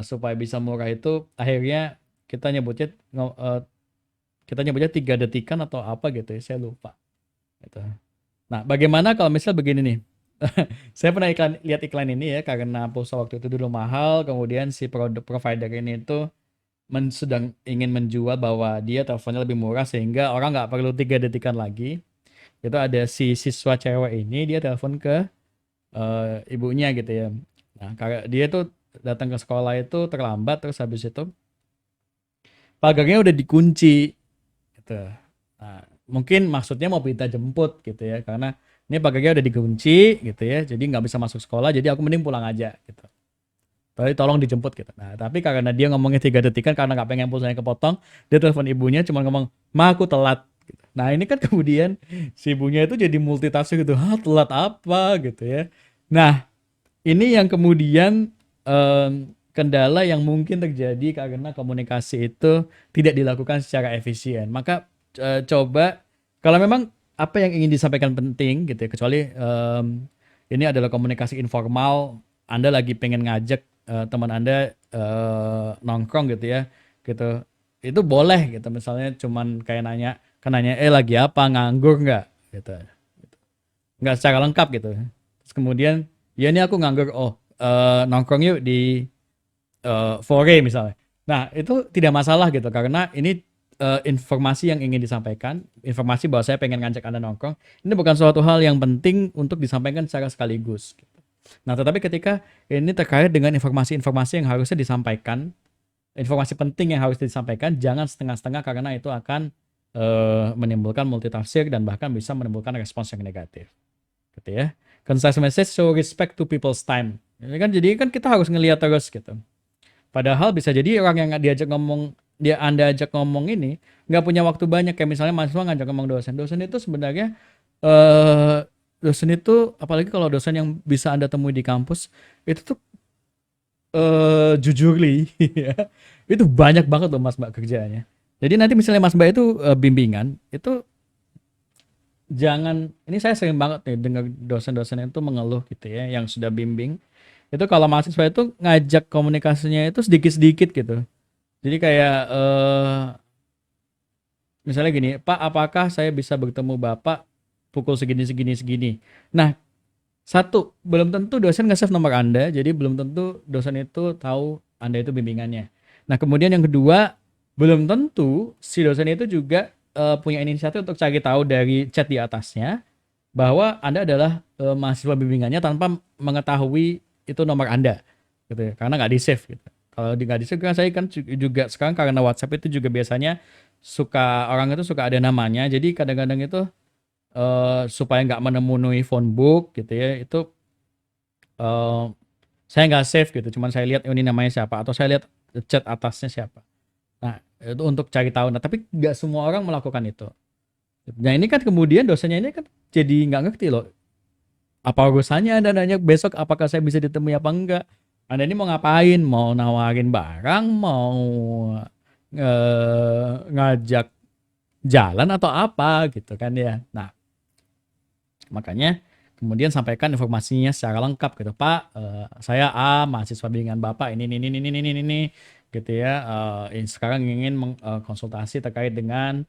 supaya bisa murah itu akhirnya kita nyebutnya kita nyebutnya 3 detikan atau apa gitu ya, saya lupa gitu. Nah, bagaimana kalau misal begini nih. Saya pernah lihat iklan ini ya, karena pulsa waktu itu dulu mahal, kemudian si produk provider ini itu sedang ingin menjual bahwa dia teleponnya lebih murah sehingga orang nggak perlu 3 detikan lagi. Itu ada si siswa cewek ini, dia telepon ke ibunya gitu ya. Nah, karena dia tuh datang ke sekolah itu terlambat, terus habis itu pagarnya udah dikunci gitu. Nah, mungkin maksudnya mau minta jemput gitu ya, karena ini pagarnya udah dikunci gitu ya, jadi nggak bisa masuk sekolah, jadi aku mending pulang aja gitu. Tapi tolong dijemput gitu. Nah, tapi karena dia ngomongnya 3 detikan karena nggak pengen pulsanya kepotong, dia telepon ibunya cuma ngomong, "Ma, aku telat." Gitu. Nah, ini kan kemudian si ibunya itu jadi multitafsir gitu, "Hah, telat apa?" gitu ya. Nah, ini yang kemudian kendala yang mungkin terjadi karena komunikasi itu tidak dilakukan secara efisien. Maka coba kalau memang apa yang ingin disampaikan penting gitu ya, kecuali ini adalah komunikasi informal, Anda lagi pengen ngajak teman Anda nongkrong gitu ya, gitu. Itu boleh gitu, misalnya cuman kayak nanya, lagi apa, nganggur nggak gitu. Nggak secara lengkap gitu. Terus kemudian, ya ini aku nganggur, oh nongkrong yuk di Fore misalnya. Nah, itu tidak masalah gitu karena ini informasi yang ingin disampaikan, informasi bahwa saya pengen ngajak Anda nongkrong, ini bukan suatu hal yang penting untuk disampaikan secara sekaligus. Gitu. Nah, tetapi ketika ini terkait dengan informasi-informasi yang harusnya disampaikan, informasi penting yang harus disampaikan, jangan setengah-setengah karena itu akan menimbulkan multitafsir dan bahkan bisa menimbulkan respons yang negatif. Gitu ya. Concise message show respect to people's time. Ini kan jadi kan kita harus ngelihat terus gitu. Padahal bisa jadi orang yang Anda ajak ngomong ini nggak punya waktu banyak, kayak misalnya mahasiswa ngajak ngomong dosen. Dosen itu sebenarnya eh dosen itu apalagi kalau dosen yang bisa Anda temui di kampus itu tuh jujurly ya. Itu banyak banget loh Mas Mbak kerjanya. Jadi nanti misalnya Mas Mbak itu bimbingan, itu jangan, ini saya sering banget nih dengar dosen-dosen itu mengeluh gitu ya yang sudah bimbing. Itu kalau mahasiswa itu ngajak komunikasinya itu sedikit-sedikit gitu. Jadi kayak misalnya gini, "Pak, apakah saya bisa bertemu Bapak pukul segini segini segini?" Nah, satu, belum tentu dosen nge-save nomor Anda, jadi belum tentu dosen itu tahu Anda itu bimbingannya. Nah, kemudian yang kedua, belum tentu si dosen itu juga punya inisiatif untuk cari tahu dari chat di atasnya bahwa Anda adalah mahasiswa bimbingannya tanpa mengetahui itu nomor Anda, gitu ya, karena nggak di-save gitu. Kalau nggak di-save kan saya kan juga sekarang karena WhatsApp itu juga biasanya orang itu suka ada namanya, jadi kadang-kadang itu supaya nggak memenuhi phone book gitu ya, itu eh, saya nggak save gitu, cuman saya lihat ini namanya siapa atau saya lihat chat atasnya siapa. Nah, itu untuk cari tahu. Nah, tapi nggak semua orang melakukan itu. Nah, ini kan kemudian dosennya ini kan jadi nggak ngerti loh. Apa urusannya Anda nanya besok apakah saya bisa ditemui apa enggak? Anda ini mau ngapain? Mau nawarin barang? Mau ngajak jalan atau apa gitu kan ya. Nah, makanya kemudian sampaikan informasinya secara lengkap gitu, "Pak, saya A, mahasiswa bimbingan Bapak ini, gitu ya. Sekarang ingin konsultasi terkait dengan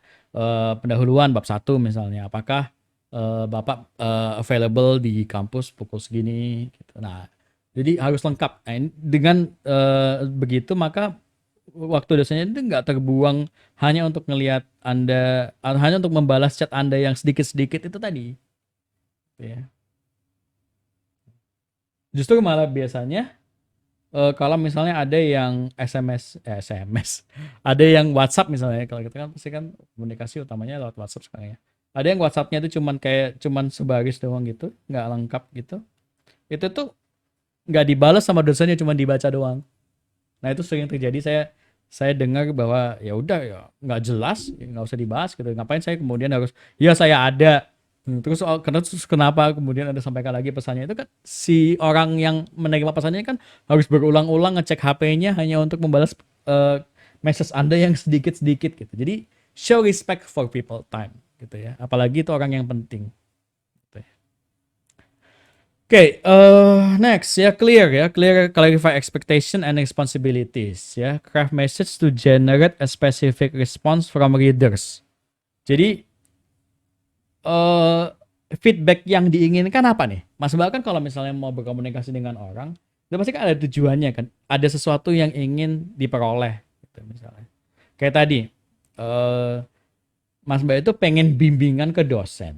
pendahuluan bab 1 misalnya. Apakah Bapak available di kampus pukul segini?" gitu. Nah, jadi harus lengkap. Nah, dengan begitu maka waktu dosennya itu nggak terbuang hanya untuk ngelihat Anda, hanya untuk membalas chat Anda yang sedikit-sedikit itu tadi. Ya. Justru malah biasanya kalau misalnya ada yang SMS, ada yang WhatsApp misalnya, kalau kita kan pasti kan komunikasi utamanya lewat WhatsApp sekarang ya. Ada yang WhatsAppnya itu cuman sebaris doang gitu, nggak lengkap gitu. Itu tuh nggak dibalas sama dosennya, cuma dibaca doang. Nah itu sering terjadi, saya dengar bahwa ya udah ya nggak jelas, ya nggak usah dibahas gitu. Ngapain saya kemudian harus, ya saya ada. Terus kenapa kemudian ada sampaikan lagi pesannya, itu kan si orang yang menerima pesannya kan harus berulang-ulang ngecek HP-nya hanya untuk membalas message Anda yang sedikit-sedikit gitu. Jadi show respect for people time gitu ya. Apalagi itu orang yang penting. Gitu ya. Oke, next ya, clarify expectation and responsibilities ya. Craft message to generate a specific response from readers. Jadi eh feedback yang diinginkan apa nih? Mas Mbak kan kalau misalnya mau berkomunikasi dengan orang, itu pasti kan ada tujuannya kan. Ada sesuatu yang ingin diperoleh gitu misalnya. Kayak tadi, eh Mas Mbak itu pengen bimbingan ke dosen.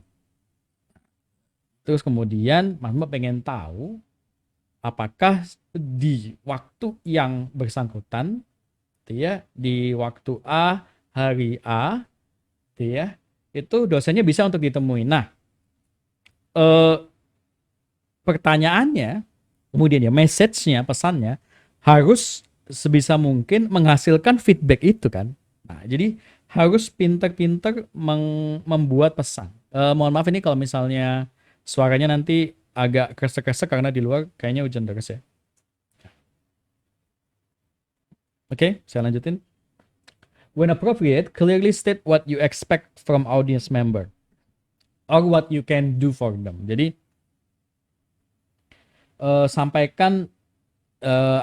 Terus kemudian Mas Mbak pengen tahu apakah di waktu yang bersangkutan, gitu ya, di waktu A, hari A, gitu ya, itu dosennya bisa untuk ditemui. Nah, eh, pertanyaannya, kemudian ya message-nya, pesannya harus sebisa mungkin menghasilkan feedback itu kan. Nah, jadi harus pintar-pintar membuat pesan. Mohon maaf ini kalau misalnya suaranya nanti agak kresek-kresek karena di luar kayaknya hujan deras ya. Oke, saya lanjutin. When appropriate, clearly state what you expect from audience member or what you can do for them. Jadi sampaikan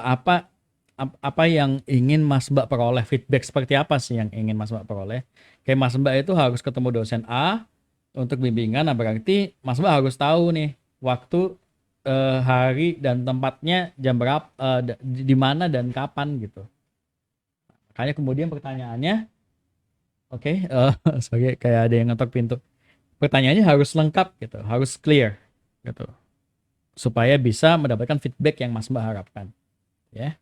apa apa yang ingin Mas Mbak peroleh, feedback seperti apa sih yang ingin Mas Mbak peroleh. Kayak Mas Mbak itu harus ketemu dosen A untuk bimbingan, nah berarti Mas Mbak harus tahu nih waktu, hari dan tempatnya jam berapa, di mana dan kapan gitu. Makanya kemudian pertanyaannya, oke, sebagai kayak ada yang ngetok pintu. Pertanyaannya harus lengkap gitu, harus clear gitu, supaya bisa mendapatkan feedback yang Mas Mbak harapkan, ya.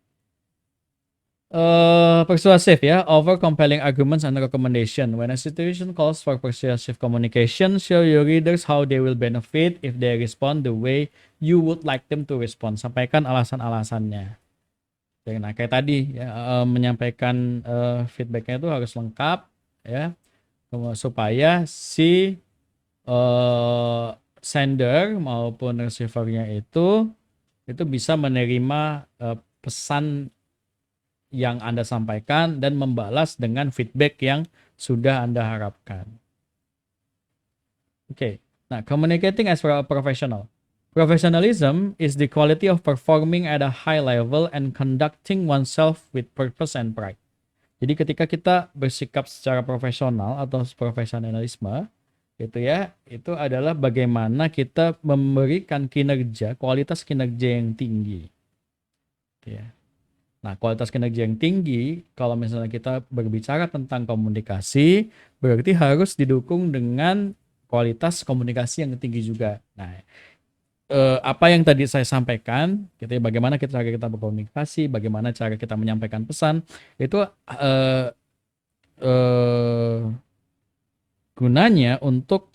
Persuasive ya, over compelling arguments and recommendation. When a situation calls for persuasive communication, show your readers how they will benefit if they respond the way you would like them to respond. Sampaikan alasan-alasannya. Nah, kayak tadi ya, menyampaikan feedbacknya itu harus lengkap ya, supaya si sender maupun receivernya itu bisa menerima pesan yang Anda sampaikan dan membalas dengan feedback yang sudah Anda harapkan. Oke. Nah, communicating as a professional. Professionalism is the quality of performing at a high level and conducting oneself with purpose and pride. Jadi ketika kita bersikap secara profesional atau profesionalisme, itu ya, itu adalah bagaimana kita memberikan kinerja, kualitas kinerja yang tinggi. Ya. Nah, kualitas kinerja yang tinggi, kalau misalnya kita berbicara tentang komunikasi, berarti harus didukung dengan kualitas komunikasi yang tinggi juga. Nah, apa yang tadi saya sampaikan, gitu ya, bagaimana cara kita berkomunikasi, bagaimana cara kita menyampaikan pesan, itu gunanya untuk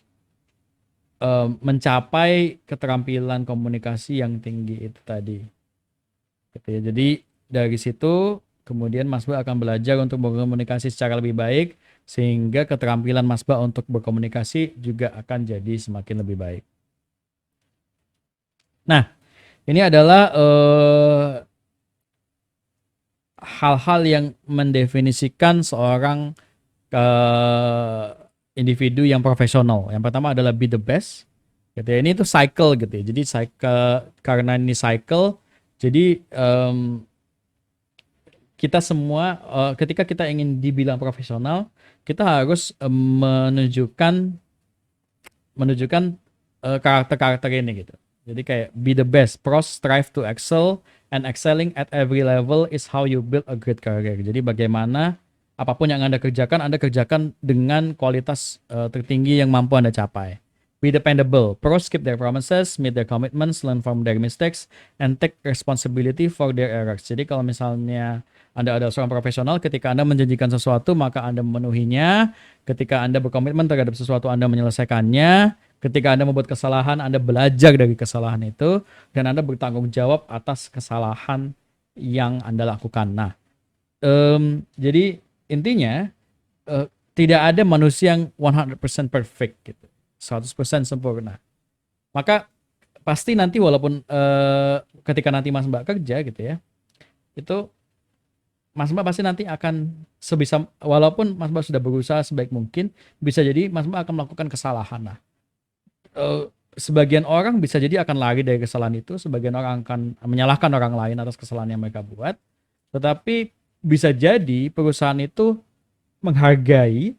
mencapai keterampilan komunikasi yang tinggi itu tadi. Gitu ya. Jadi dari situ kemudian Mas Ba akan belajar untuk berkomunikasi secara lebih baik sehingga keterampilan Mas Ba untuk berkomunikasi juga akan jadi semakin lebih baik. Nah, ini adalah hal-hal yang mendefinisikan seorang individu yang profesional. Yang pertama adalah be the best. Gitu ya. Ini tuh cycle gitu ya. Jadi cycle, karena ini cycle, jadi kita semua ketika kita ingin dibilang profesional, kita harus menunjukkan karakter-karakter ini gitu. Jadi kayak be the best, pros strive to excel, and excelling at every level is how you build a great career. Jadi bagaimana apapun yang Anda kerjakan dengan kualitas tertinggi yang mampu Anda capai. Be dependable. Pros keep their promises, meet their commitments, learn from their mistakes, and take responsibility for their errors. Jadi kalau misalnya Anda adalah seorang profesional, ketika Anda menjanjikan sesuatu, maka Anda memenuhinya. Ketika Anda berkomitmen terhadap sesuatu, Anda menyelesaikannya. Ketika Anda membuat kesalahan, Anda belajar dari kesalahan itu, dan Anda bertanggung jawab atas kesalahan yang Anda lakukan. Nah, jadi intinya tidak ada manusia yang 100% perfect gitu. 100% sempurna. Maka pasti nanti walaupun ketika nanti Mas Mbak kerja gitu ya, itu Mas Mbak pasti nanti akan sebisa, walaupun Mas Mbak sudah berusaha sebaik mungkin, bisa jadi Mas Mbak akan melakukan kesalahan. Nah, sebagian orang bisa jadi akan lari dari kesalahan itu, sebagian orang akan menyalahkan orang lain atas kesalahan yang mereka buat, tetapi bisa jadi perusahaan itu menghargai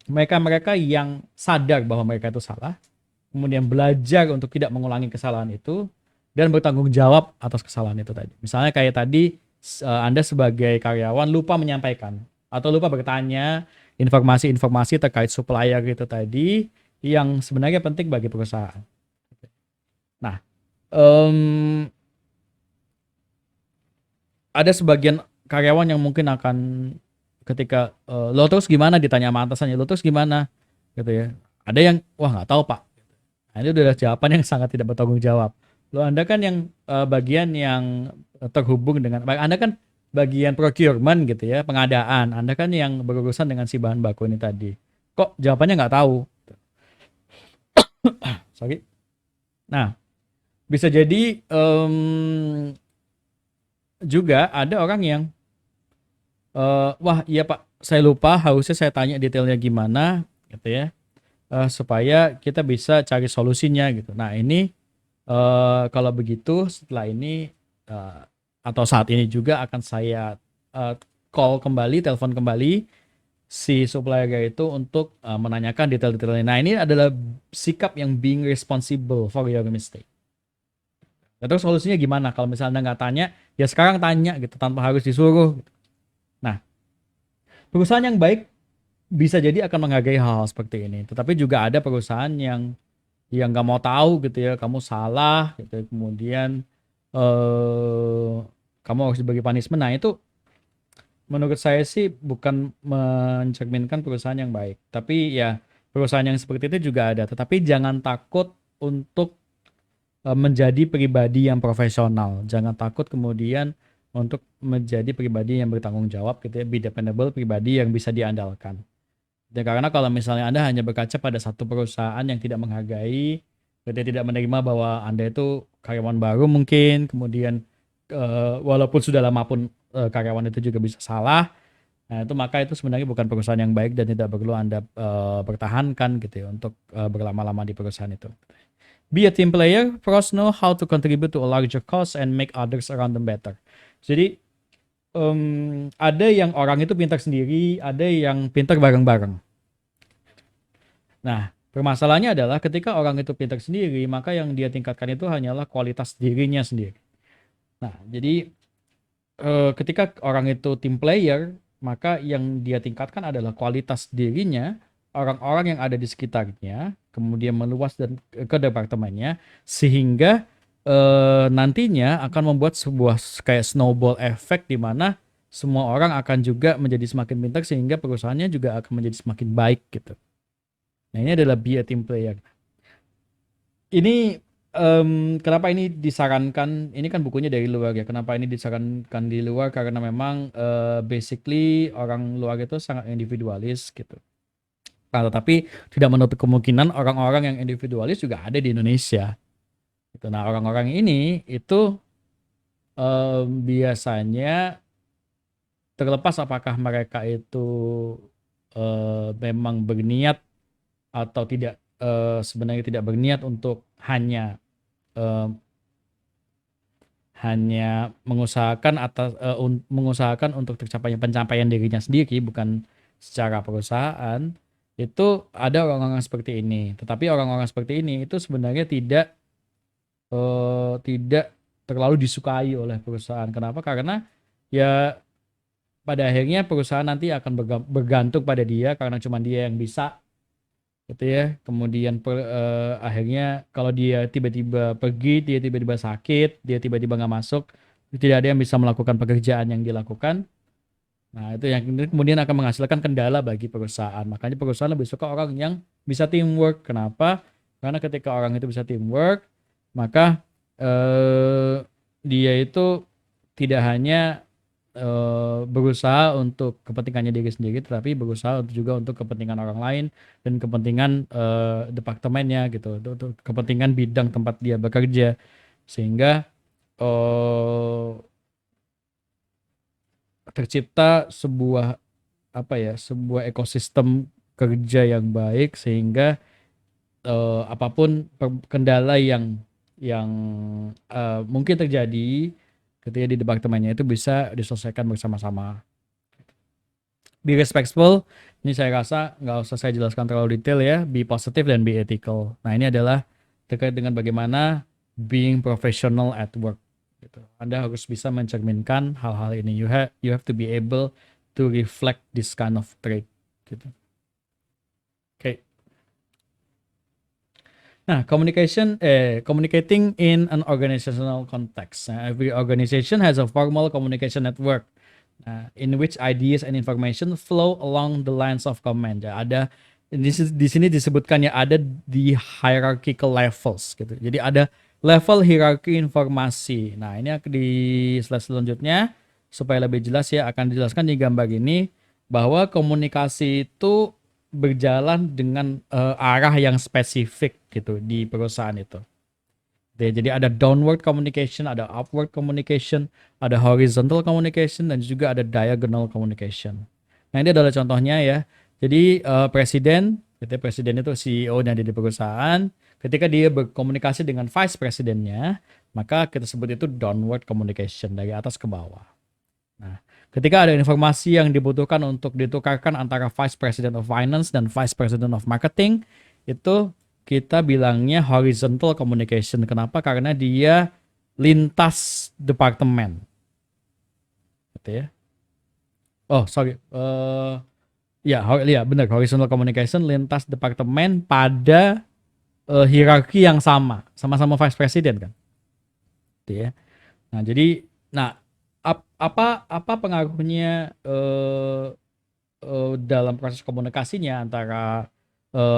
mereka-mereka yang sadar bahwa mereka itu salah, kemudian belajar untuk tidak mengulangi kesalahan itu, dan bertanggung jawab atas kesalahan itu tadi. Misalnya kayak tadi, Anda sebagai karyawan lupa menyampaikan atau lupa bertanya informasi-informasi terkait supplier itu tadi yang sebenarnya penting bagi perusahaan. Nah, em, ada sebagian karyawan yang mungkin akan ketika lo terus gimana ditanya sama atasannya, lo terus gimana gitu ya. Ada yang wah nggak tahu pak. Nah, ini udah jawaban yang sangat tidak bertanggung jawab. Lo Anda kan yang bagian yang terhubung dengan, Anda kan bagian procurement gitu ya, pengadaan. Anda kan yang berurusan dengan si bahan baku ini tadi. Kok jawabannya nggak tahu? Sorry. Nah, bisa jadi juga ada orang yang wah iya Pak, saya lupa harusnya saya tanya detailnya gimana gitu ya, supaya kita bisa cari solusinya gitu. Nah ini kalau begitu setelah ini eh, atau saat ini juga akan saya eh, call kembali, telepon kembali si supplier itu untuk menanyakan detail-detailnya. Nah ini adalah sikap yang being responsible for your mistake. Nah, terus solusinya gimana? Kalau misalnya Anda nggak tanya, ya sekarang tanya gitu tanpa harus disuruh. Nah, perusahaan yang baik bisa jadi akan menghargai hal-hal seperti ini. Tetapi juga ada perusahaan yang nggak mau tahu gitu ya, kamu salah gitu. Kemudian eh kamu harus dibagi punishment. Nah itu menurut saya sih bukan mencerminkan perusahaan yang baik. Tapi ya perusahaan yang seperti itu juga ada. Tetapi jangan takut untuk menjadi pribadi yang profesional. Jangan takut kemudian untuk menjadi pribadi yang bertanggung jawab gitu ya, be dependable, pribadi yang bisa diandalkan. Ya, karena kalau misalnya Anda hanya berkaca pada satu perusahaan yang tidak menghargai, berarti tidak menerima bahwa Anda itu karyawan baru mungkin, kemudian walaupun sudah lama pun karyawan itu juga bisa salah, nah itu maka itu sebenarnya bukan perusahaan yang baik dan tidak perlu Anda pertahankan gitu ya untuk berlama-lama di perusahaan itu. Be a team player, pros know how to contribute to a larger cause and make others around them better. Jadi ada yang orang itu pintar sendiri, ada yang pintar bareng-bareng. Nah, permasalahannya adalah ketika orang itu pintar sendiri, maka yang dia tingkatkan itu hanyalah kualitas dirinya sendiri. Nah, jadi ketika orang itu team player, maka yang dia tingkatkan adalah kualitas dirinya, orang-orang yang ada di sekitarnya, kemudian meluas dan ke departemennya, sehingga nantinya akan membuat sebuah kayak snowball effect di mana semua orang akan juga menjadi semakin pintar sehingga perusahaannya juga akan menjadi semakin baik gitu. Nah, ini adalah be a team player. Ini kenapa ini disarankan? Ini kan bukunya dari luar ya. Kenapa ini disarankan di luar? Karena memang basically orang luar itu sangat individualis gitu. Nah, tetapi tidak menutup kemungkinan orang-orang yang individualis juga ada di Indonesia. Gitu. Nah, orang-orang ini itu biasanya terlepas apakah mereka itu memang berniat atau tidak, sebenarnya tidak berniat untuk eh, hanya mengusahakan mengusahakan untuk tercapainya pencapaian dirinya sendiri bukan secara perusahaan, itu ada orang-orang seperti ini. Tetapi orang-orang seperti ini itu sebenarnya tidak terlalu disukai oleh perusahaan. Kenapa? Karena ya pada akhirnya perusahaan nanti akan bergantung pada dia karena cuma dia yang bisa gitu ya. Kemudian akhirnya kalau dia tiba-tiba pergi, dia tiba-tiba sakit, dia tiba-tiba nggak masuk, tidak ada yang bisa melakukan pekerjaan yang dilakukan. Nah, itu yang kemudian akan menghasilkan kendala bagi perusahaan. Makanya perusahaan lebih suka orang yang bisa teamwork. Kenapa? Karena ketika orang itu bisa teamwork, maka dia itu tidak hanya berusaha untuk kepentingannya diri sendiri, tetapi berusaha juga untuk kepentingan orang lain dan kepentingan departemennya gitu, untuk kepentingan bidang tempat dia bekerja, sehingga eh, tercipta sebuah apa ya, sebuah ekosistem kerja yang baik sehingga apapun kendala yang mungkin terjadi ketika di departemennya itu bisa diselesaikan bersama-sama. Be respectful, ini saya rasa nggak usah saya jelaskan terlalu detail ya. Be positive dan be ethical. Nah ini adalah terkait dengan bagaimana being professional at work. Gitu. Anda harus bisa mencerminkan hal-hal ini. You have to be able to reflect this kind of trait. Gitu. Okay. Nah, communicating in an organizational context. Nah, every organization has a formal communication network. In which ideas and information flow along the lines of command. Ya, ada di sini disebutkan ya ada di hierarchical levels gitu. Jadi ada level hierarki informasi. Nah, ini di slide selanjutnya supaya lebih jelas ya akan dijelaskan di gambar ini bahwa komunikasi itu berjalan dengan arah yang spesifik gitu di perusahaan itu. Jadi ada downward communication, ada upward communication, ada horizontal communication, dan juga ada diagonal communication. Nah ini adalah contohnya ya. Jadi presiden itu CEO-nya di perusahaan. Ketika dia berkomunikasi dengan vice presidennya, maka kita sebut itu downward communication dari atas ke bawah. Nah, ketika ada informasi yang dibutuhkan untuk ditukarkan antara vice president of finance dan vice president of marketing, itu kita bilangnya horizontal communication. Kenapa? Karena dia lintas departemen. Gitu ya. Oh, sorry. Ya benar. Horizontal communication lintas departemen pada hierarki yang sama-sama vice president kan. Gitu ya. Nah, jadi apa pengaruhnya dalam proses komunikasinya antara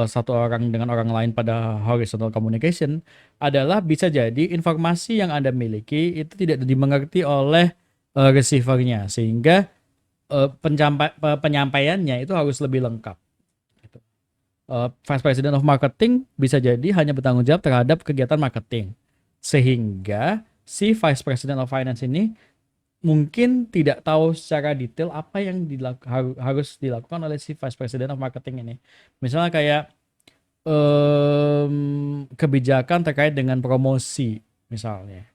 satu orang dengan orang lain pada horizontal communication adalah bisa jadi informasi yang Anda miliki itu tidak dimengerti oleh receivernya sehingga penyampaiannya itu harus lebih lengkap. Gitu. Vice President of Marketing bisa jadi hanya bertanggung jawab terhadap kegiatan marketing sehingga si Vice President of Finance ini mungkin tidak tahu secara detail apa yang harus dilakukan oleh si Vice President of Marketing ini. Misalnya kayak kebijakan terkait dengan promosi misalnya.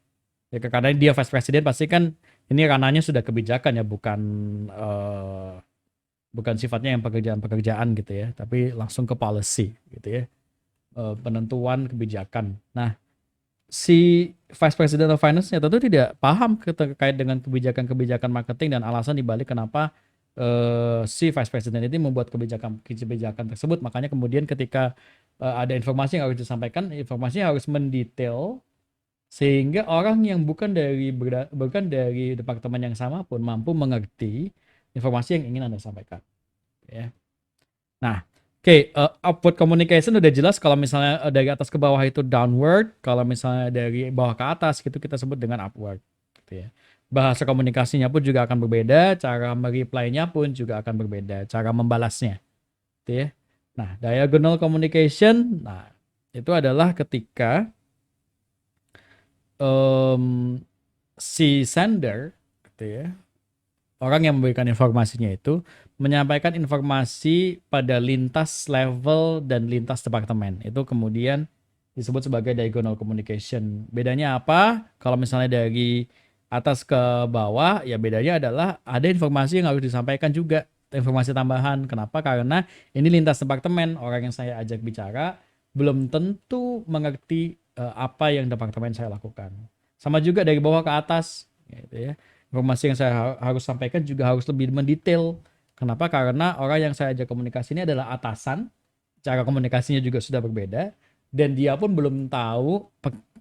Ya, karena dia Vice President pasti kan ini ranahnya sudah kebijakan ya, bukan sifatnya yang pekerjaan gitu ya, tapi langsung ke policy gitu ya, penentuan kebijakan. Nah, si Vice President of Finance-nya tentu tidak paham terkait dengan kebijakan-kebijakan marketing dan alasan dibalik kenapa si Vice President ini membuat kebijakan tersebut. Makanya kemudian ketika ada informasi yang harus disampaikan, informasinya harus mendetail sehingga orang yang bukan dari departemen yang sama pun mampu mengerti informasi yang ingin Anda sampaikan. Ya. Nah, upward communication udah jelas kalau misalnya dari atas ke bawah itu downward, kalau misalnya dari bawah ke atas gitu kita sebut dengan upward. Gitu ya. Bahasa komunikasinya pun juga akan berbeda, cara mereply-nya pun juga akan berbeda, cara membalasnya. Gitu ya. Nah, diagonal communication, nah itu adalah ketika si sender, gitu ya, orang yang memberikan informasinya itu menyampaikan informasi pada lintas level dan lintas departemen. Itu kemudian disebut sebagai diagonal communication. Bedanya apa? Kalau misalnya dari atas ke bawah, ya bedanya adalah ada informasi yang harus disampaikan juga, informasi tambahan. Kenapa? Karena ini lintas departemen. Orang yang saya ajak bicara belum tentu mengerti apa yang departemen saya lakukan. Sama juga dari bawah ke atas, gitu ya. Informasi yang saya harus sampaikan juga harus lebih mendetail. Kenapa? Karena orang yang saya ajak komunikasi ini adalah atasan, cara komunikasinya juga sudah berbeda, dan dia pun belum tahu,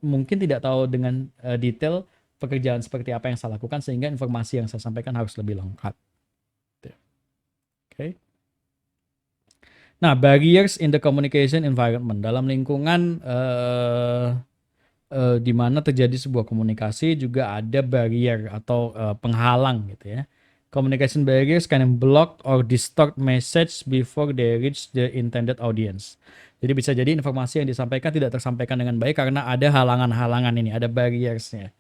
mungkin tidak tahu dengan detail pekerjaan seperti apa yang saya lakukan, sehingga informasi yang saya sampaikan harus lebih lengkap. Oke. Nah, barriers in the communication environment, dalam lingkungan di mana terjadi sebuah komunikasi juga ada barrier atau penghalang gitu ya. Communication barriers can block or distort message before they reach the intended audience. Jadi bisa jadi informasi yang disampaikan tidak tersampaikan dengan baik karena ada halangan-halangan ini, ada barriersnya.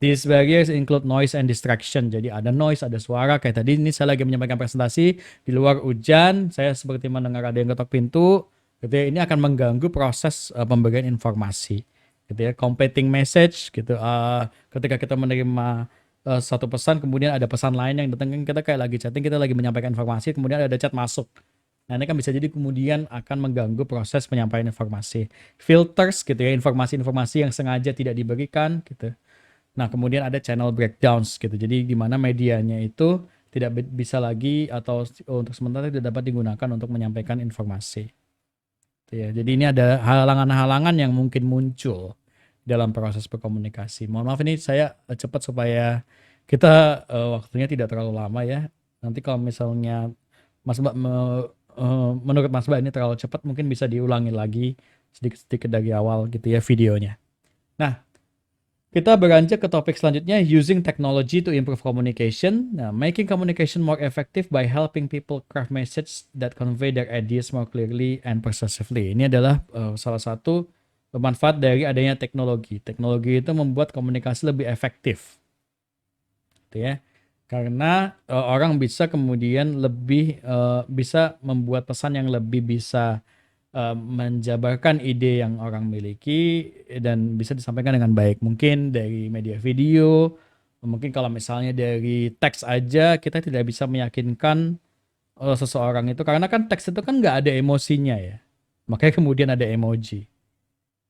These barriers include noise and distraction. Jadi ada noise, ada suara. Kayak tadi ini saya lagi menyampaikan presentasi, di luar hujan, saya seperti mendengar ada yang ketok pintu, gitu ya. Ini akan mengganggu proses pemberian informasi, gitu ya. Competing message gitu. Ketika kita menerima satu pesan, kemudian ada pesan lain yang datang, kita kayak lagi chatting, kita lagi menyampaikan informasi, kemudian ada chat masuk. Nah, ini kan bisa jadi kemudian akan mengganggu proses penyampaian informasi. Filters gitu ya, informasi-informasi yang sengaja tidak diberikan gitu. Nah, kemudian ada channel breakdowns gitu. Jadi di mana medianya itu tidak bisa lagi atau untuk sementara tidak dapat digunakan untuk menyampaikan informasi. Gitu ya. Jadi ini ada halangan-halangan yang mungkin muncul dalam proses berkomunikasi. Mohon maaf ini saya cepat supaya kita waktunya tidak terlalu lama ya. Nanti kalau misalnya Mas Mbak menurut Mas Mbak ini terlalu cepat, mungkin bisa diulangi lagi sedikit-sedikit dari awal gitu ya videonya. Nah, kita beranjak ke topik selanjutnya, using technology to improve communication. Nah, making communication more effective by helping people craft messages that convey their ideas more clearly and persuasively. Ini adalah salah satu manfaat dari adanya teknologi. Teknologi itu membuat komunikasi lebih efektif, gitu ya. Karena orang bisa kemudian lebih bisa membuat pesan yang lebih bisa menjabarkan ide yang orang miliki dan bisa disampaikan dengan baik. Mungkin dari media video, mungkin kalau misalnya dari teks aja kita tidak bisa meyakinkan seseorang itu karena kan teks itu kan nggak ada emosinya ya. Makanya kemudian ada emoji,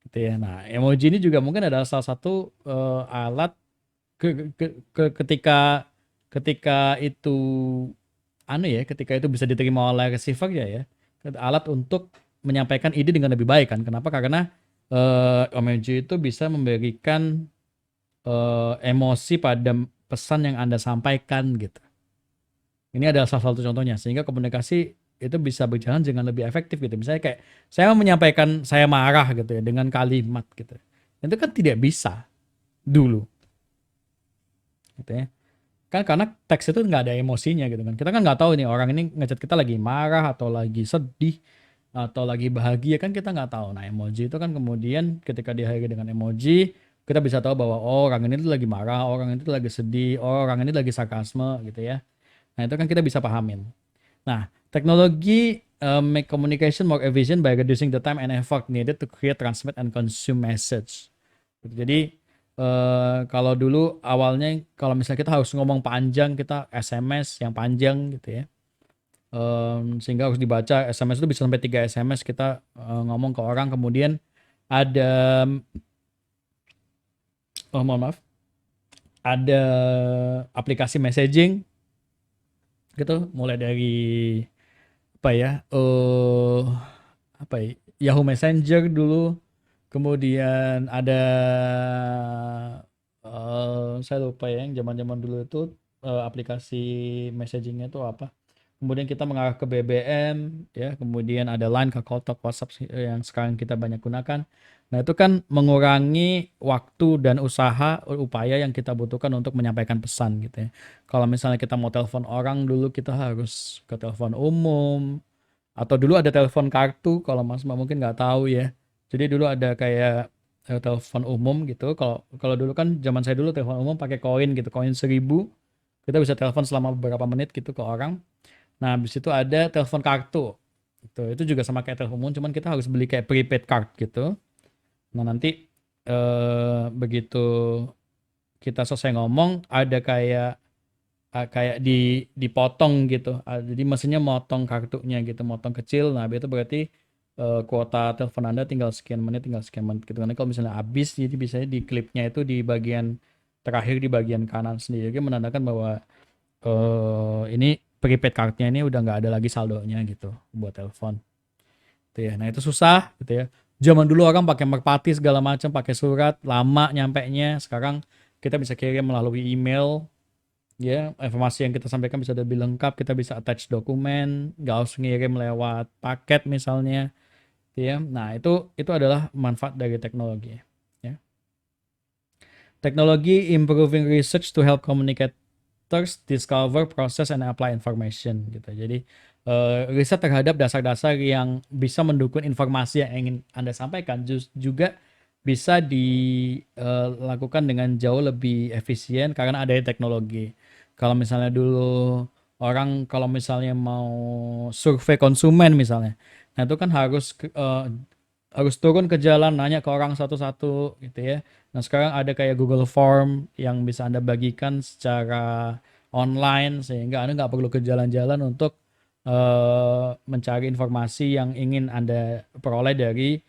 gitu ya. Nah, emoji ini juga mungkin adalah salah satu alat ketika ketika itu ketika itu bisa diterima oleh receiver ya, alat untuk menyampaikan ide dengan lebih baik kan. Kenapa? Karena emoji itu bisa memberikan emosi pada pesan yang Anda sampaikan gitu. Ini adalah salah satu contohnya sehingga komunikasi itu bisa berjalan dengan lebih efektif gitu. Misalnya kayak saya menyampaikan saya marah gitu ya dengan kalimat gitu. Itu kan tidak bisa dulu gitu ya. Kan karena teks itu nggak ada emosinya gitu kan. Kita kan nggak tahu nih orang ini ngechat kita lagi marah atau lagi sedih atau lagi bahagia, kan kita nggak tahu. Nah, emoji itu kan kemudian ketika diakhiri dengan emoji, kita bisa tahu bahwa oh, orang ini tuh lagi marah, orang ini tuh lagi sedih, oh, orang ini lagi sarkasme gitu ya. Nah, itu kan kita bisa pahamin. Nah, teknologi make communication more efficient by reducing the time and effort needed to create, transmit, and consume message. Jadi kalau dulu awalnya kalau misalnya kita harus ngomong panjang, kita SMS yang panjang gitu ya. Sehingga harus dibaca, SMS itu bisa sampai 3 SMS kita ngomong ke orang, kemudian ada mohon maaf, ada aplikasi messaging gitu, mulai dari apa ya, Yahoo Messenger dulu, kemudian ada saya lupa ya yang zaman-zaman dulu itu aplikasi messagingnya itu apa. Kemudian kita mengarah ke BBM ya, kemudian ada Line, KakaoTalk, WhatsApp yang sekarang kita banyak gunakan. Nah, itu kan mengurangi waktu dan upaya yang kita butuhkan untuk menyampaikan pesan gitu ya. Kalau misalnya kita mau telepon orang dulu kita harus ke telepon umum atau dulu ada telepon kartu, kalau Mas mungkin nggak tahu ya. Jadi dulu ada kayak telepon umum gitu. Kalau kalau dulu kan zaman saya dulu telepon umum pakai koin gitu, koin 1.000. Kita bisa telepon selama beberapa menit gitu ke orang. Nah, habis itu ada telepon kartu. Itu juga sama kayak telepon umum, cuman kita harus beli kayak prepaid card gitu. Nah, nanti begitu kita selesai ngomong ada kayak kayak dipotong gitu. Jadi mesinnya motong kartunya gitu, motong kecil. Nah, itu berarti kuota telepon Anda tinggal sekian menit gitu. Karena kalau misalnya habis, jadi biasanya di klipnya itu di bagian terakhir di bagian kanan sendiri menandakan bahwa ini prepaid cardnya ini udah nggak ada lagi saldonya gitu buat telepon. Gitu ya. Nah, itu susah gitu ya. Zaman dulu orang pakai merpati segala macam, pakai surat, lama nyampainya. Sekarang kita bisa kirim melalui email. Ya, informasi yang kita sampaikan bisa lebih lengkap, kita bisa attach dokumen, nggak harus ngirim lewat paket misalnya, ya. Nah, itu adalah manfaat dari teknologi, ya. Teknologi improving research to help communicators discover, process, and apply information gitu. Jadi riset terhadap dasar-dasar yang bisa mendukung informasi yang ingin Anda sampaikan juga bisa dilakukan dengan jauh lebih efisien karena ada teknologi. Kalau misalnya dulu orang kalau misalnya mau survei konsumen misalnya, Nah, itu kan harus turun ke jalan nanya ke orang satu-satu gitu ya. Nah, sekarang ada kayak Google Form yang bisa Anda bagikan secara online sehingga Anda nggak perlu ke jalan-jalan untuk mencari informasi yang ingin Anda peroleh dari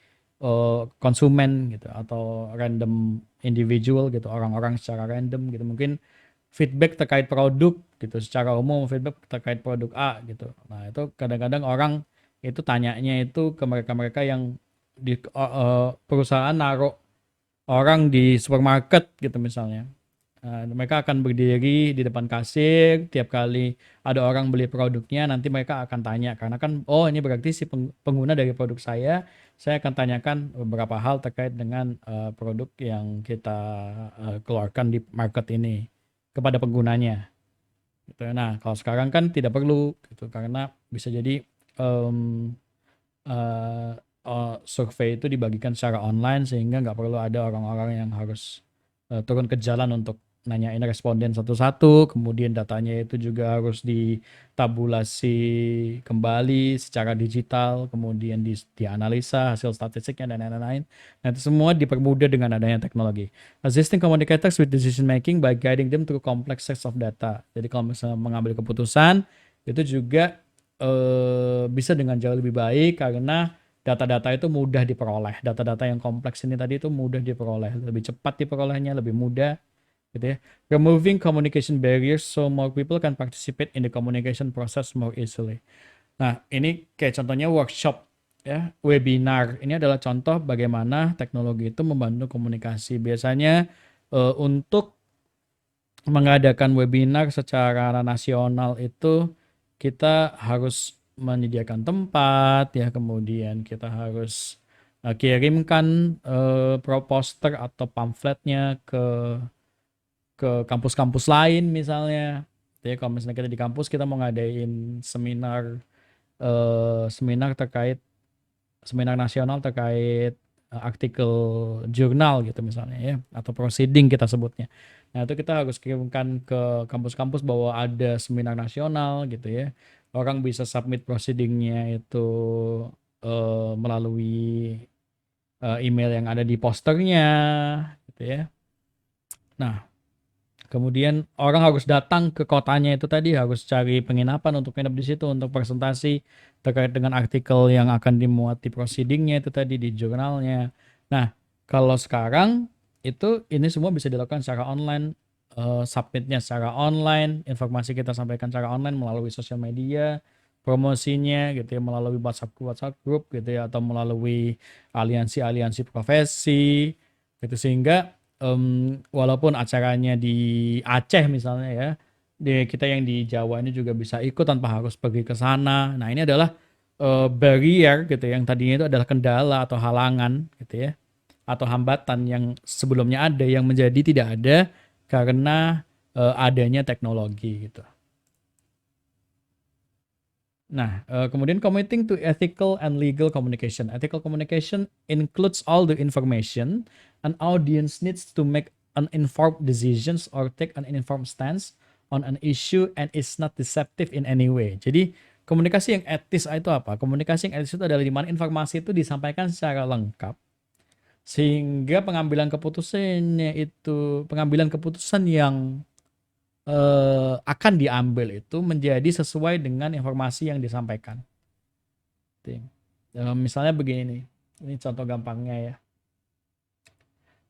konsumen gitu atau random individual gitu, orang-orang secara random gitu. Mungkin feedback terkait produk gitu secara umum, feedback terkait produk A gitu. Nah, itu kadang-kadang orang itu tanyanya itu ke mereka-mereka yang di perusahaan naruh orang di supermarket gitu misalnya. Mereka akan berdiri di depan kasir tiap kali ada orang beli produknya, nanti mereka akan tanya karena kan oh ini berarti si pengguna dari produk saya akan tanyakan beberapa hal terkait dengan produk yang kita keluarkan di market ini kepada penggunanya gitu. Nah, kalau sekarang kan tidak perlu gitu karena bisa jadi em, eh, survei itu dibagikan secara online sehingga nggak perlu ada orang-orang yang harus turun ke jalan untuk nanyain responden satu-satu, kemudian datanya itu juga harus ditabulasi kembali secara digital, kemudian dianalisa hasil statistiknya dan lain-lain. Nah, itu semua dipermudah dengan adanya teknologi. Assisting communicators with decision making by guiding them through complex sets of data. Jadi kalau misalnya mengambil keputusan itu juga bisa dengan jauh lebih baik karena data-data itu mudah diperoleh. Data-data yang kompleks ini tadi itu mudah diperoleh, lebih cepat diperolehnya, lebih mudah gitu ya. Removing communication barriers so more people can participate in the communication process more easily. Nah, ini kayak contohnya workshop ya, webinar. Ini adalah contoh bagaimana teknologi itu membantu komunikasi. Biasanya untuk mengadakan webinar secara nasional itu kita harus menyediakan tempat ya, kemudian kita harus kirimkan poster atau pamfletnya ke kampus-kampus lain misalnya. Jadi kalau misalnya kita di kampus kita mau ngadain seminar terkait seminar nasional terkait artikel jurnal gitu misalnya ya atau proceeding kita sebutnya. Nah, itu kita harus kirimkan ke kampus-kampus bahwa ada seminar nasional gitu ya. Orang bisa submit proceedingnya itu melalui email yang ada di posternya gitu ya. Nah, kemudian orang harus datang ke kotanya itu tadi, harus cari penginapan untuk nginep di situ untuk presentasi terkait dengan artikel yang akan dimuat di proceedingnya itu tadi di jurnalnya. Nah, kalau sekarang itu ini semua bisa dilakukan secara online, submitnya secara online, informasi kita sampaikan secara online melalui sosial media, promosinya gitu ya melalui WhatsApp group gitu ya atau melalui aliansi-aliansi profesi gitu sehingga walaupun acaranya di Aceh misalnya ya, kita yang di Jawa ini juga bisa ikut tanpa harus pergi ke sana. Nah, ini adalah barrier gitu yang tadinya itu adalah kendala atau halangan gitu ya, atau hambatan yang sebelumnya ada yang menjadi tidak ada karena adanya teknologi gitu. Nah, kemudian committing to ethical and legal communication. Ethical communication includes all the information an audience needs to make an informed decisions or take an informed stance on an issue and is not deceptive in any way. Jadi, komunikasi yang etis itu apa? Komunikasi yang etis itu adalah di mana informasi itu disampaikan secara lengkap sehingga pengambilan keputusan yang akan diambil itu menjadi sesuai dengan informasi yang disampaikan. Misalnya begini nih, ini contoh gampangnya ya.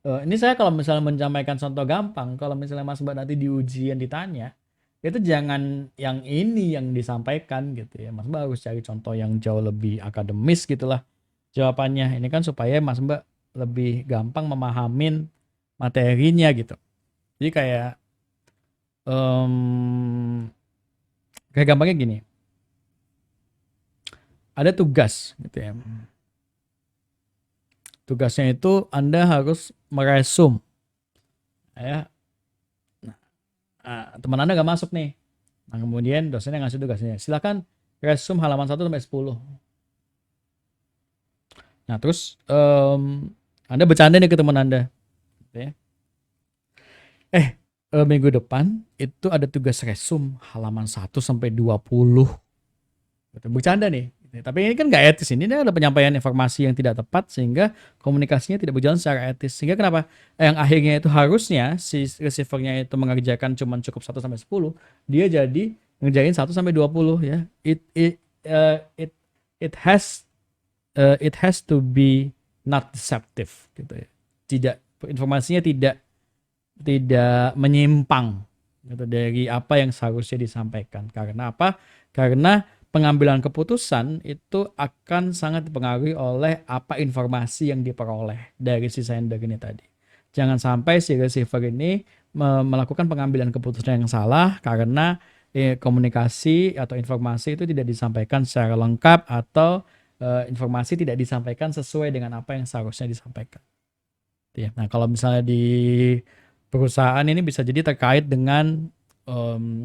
Ini saya kalau misalnya menyampaikan contoh gampang, kalau misalnya Mas Mbak nanti di ujian ditanya, itu jangan yang ini yang disampaikan gitu ya. Mas Mbak harus cari contoh yang jauh lebih akademis gitulah jawabannya. Ini kan supaya Mas Mbak lebih gampang memahamin materinya gitu. Jadi kayak gampangnya gini, ada tugas gitu ya. Tugasnya itu Anda harus meresum ya. Teman Anda nggak masuk nih. Nah, kemudian dosennya ngasih tugasnya. Silakan resum halaman 1 sampai 10. Nah, terus Anda bercanda nih ke teman Anda. Gitu ya. Minggu depan itu ada tugas resum halaman 1 sampai 20. Gitu. Bercanda nih. Tapi ini kan nggak etis, ini ada penyampaian informasi yang tidak tepat sehingga komunikasinya tidak berjalan secara etis. Sehingga kenapa? Yang akhirnya itu harusnya si receiver-nya itu mengerjakan cuman cukup 1 sampai 10, dia jadi ngerjain 1 sampai 20 ya. It has to be not deceptive gitu ya. Tidak, informasinya tidak menyimpang gitu dari apa yang seharusnya disampaikan. Karena apa? Karena pengambilan keputusan itu akan sangat dipengaruhi oleh apa informasi yang diperoleh dari si sender ini tadi. Jangan sampai si receiver ini melakukan pengambilan keputusan yang salah karena komunikasi atau informasi itu tidak disampaikan secara lengkap atau informasi tidak disampaikan sesuai dengan apa yang seharusnya disampaikan. Ya. Nah, kalau misalnya di perusahaan ini bisa jadi terkait dengan um,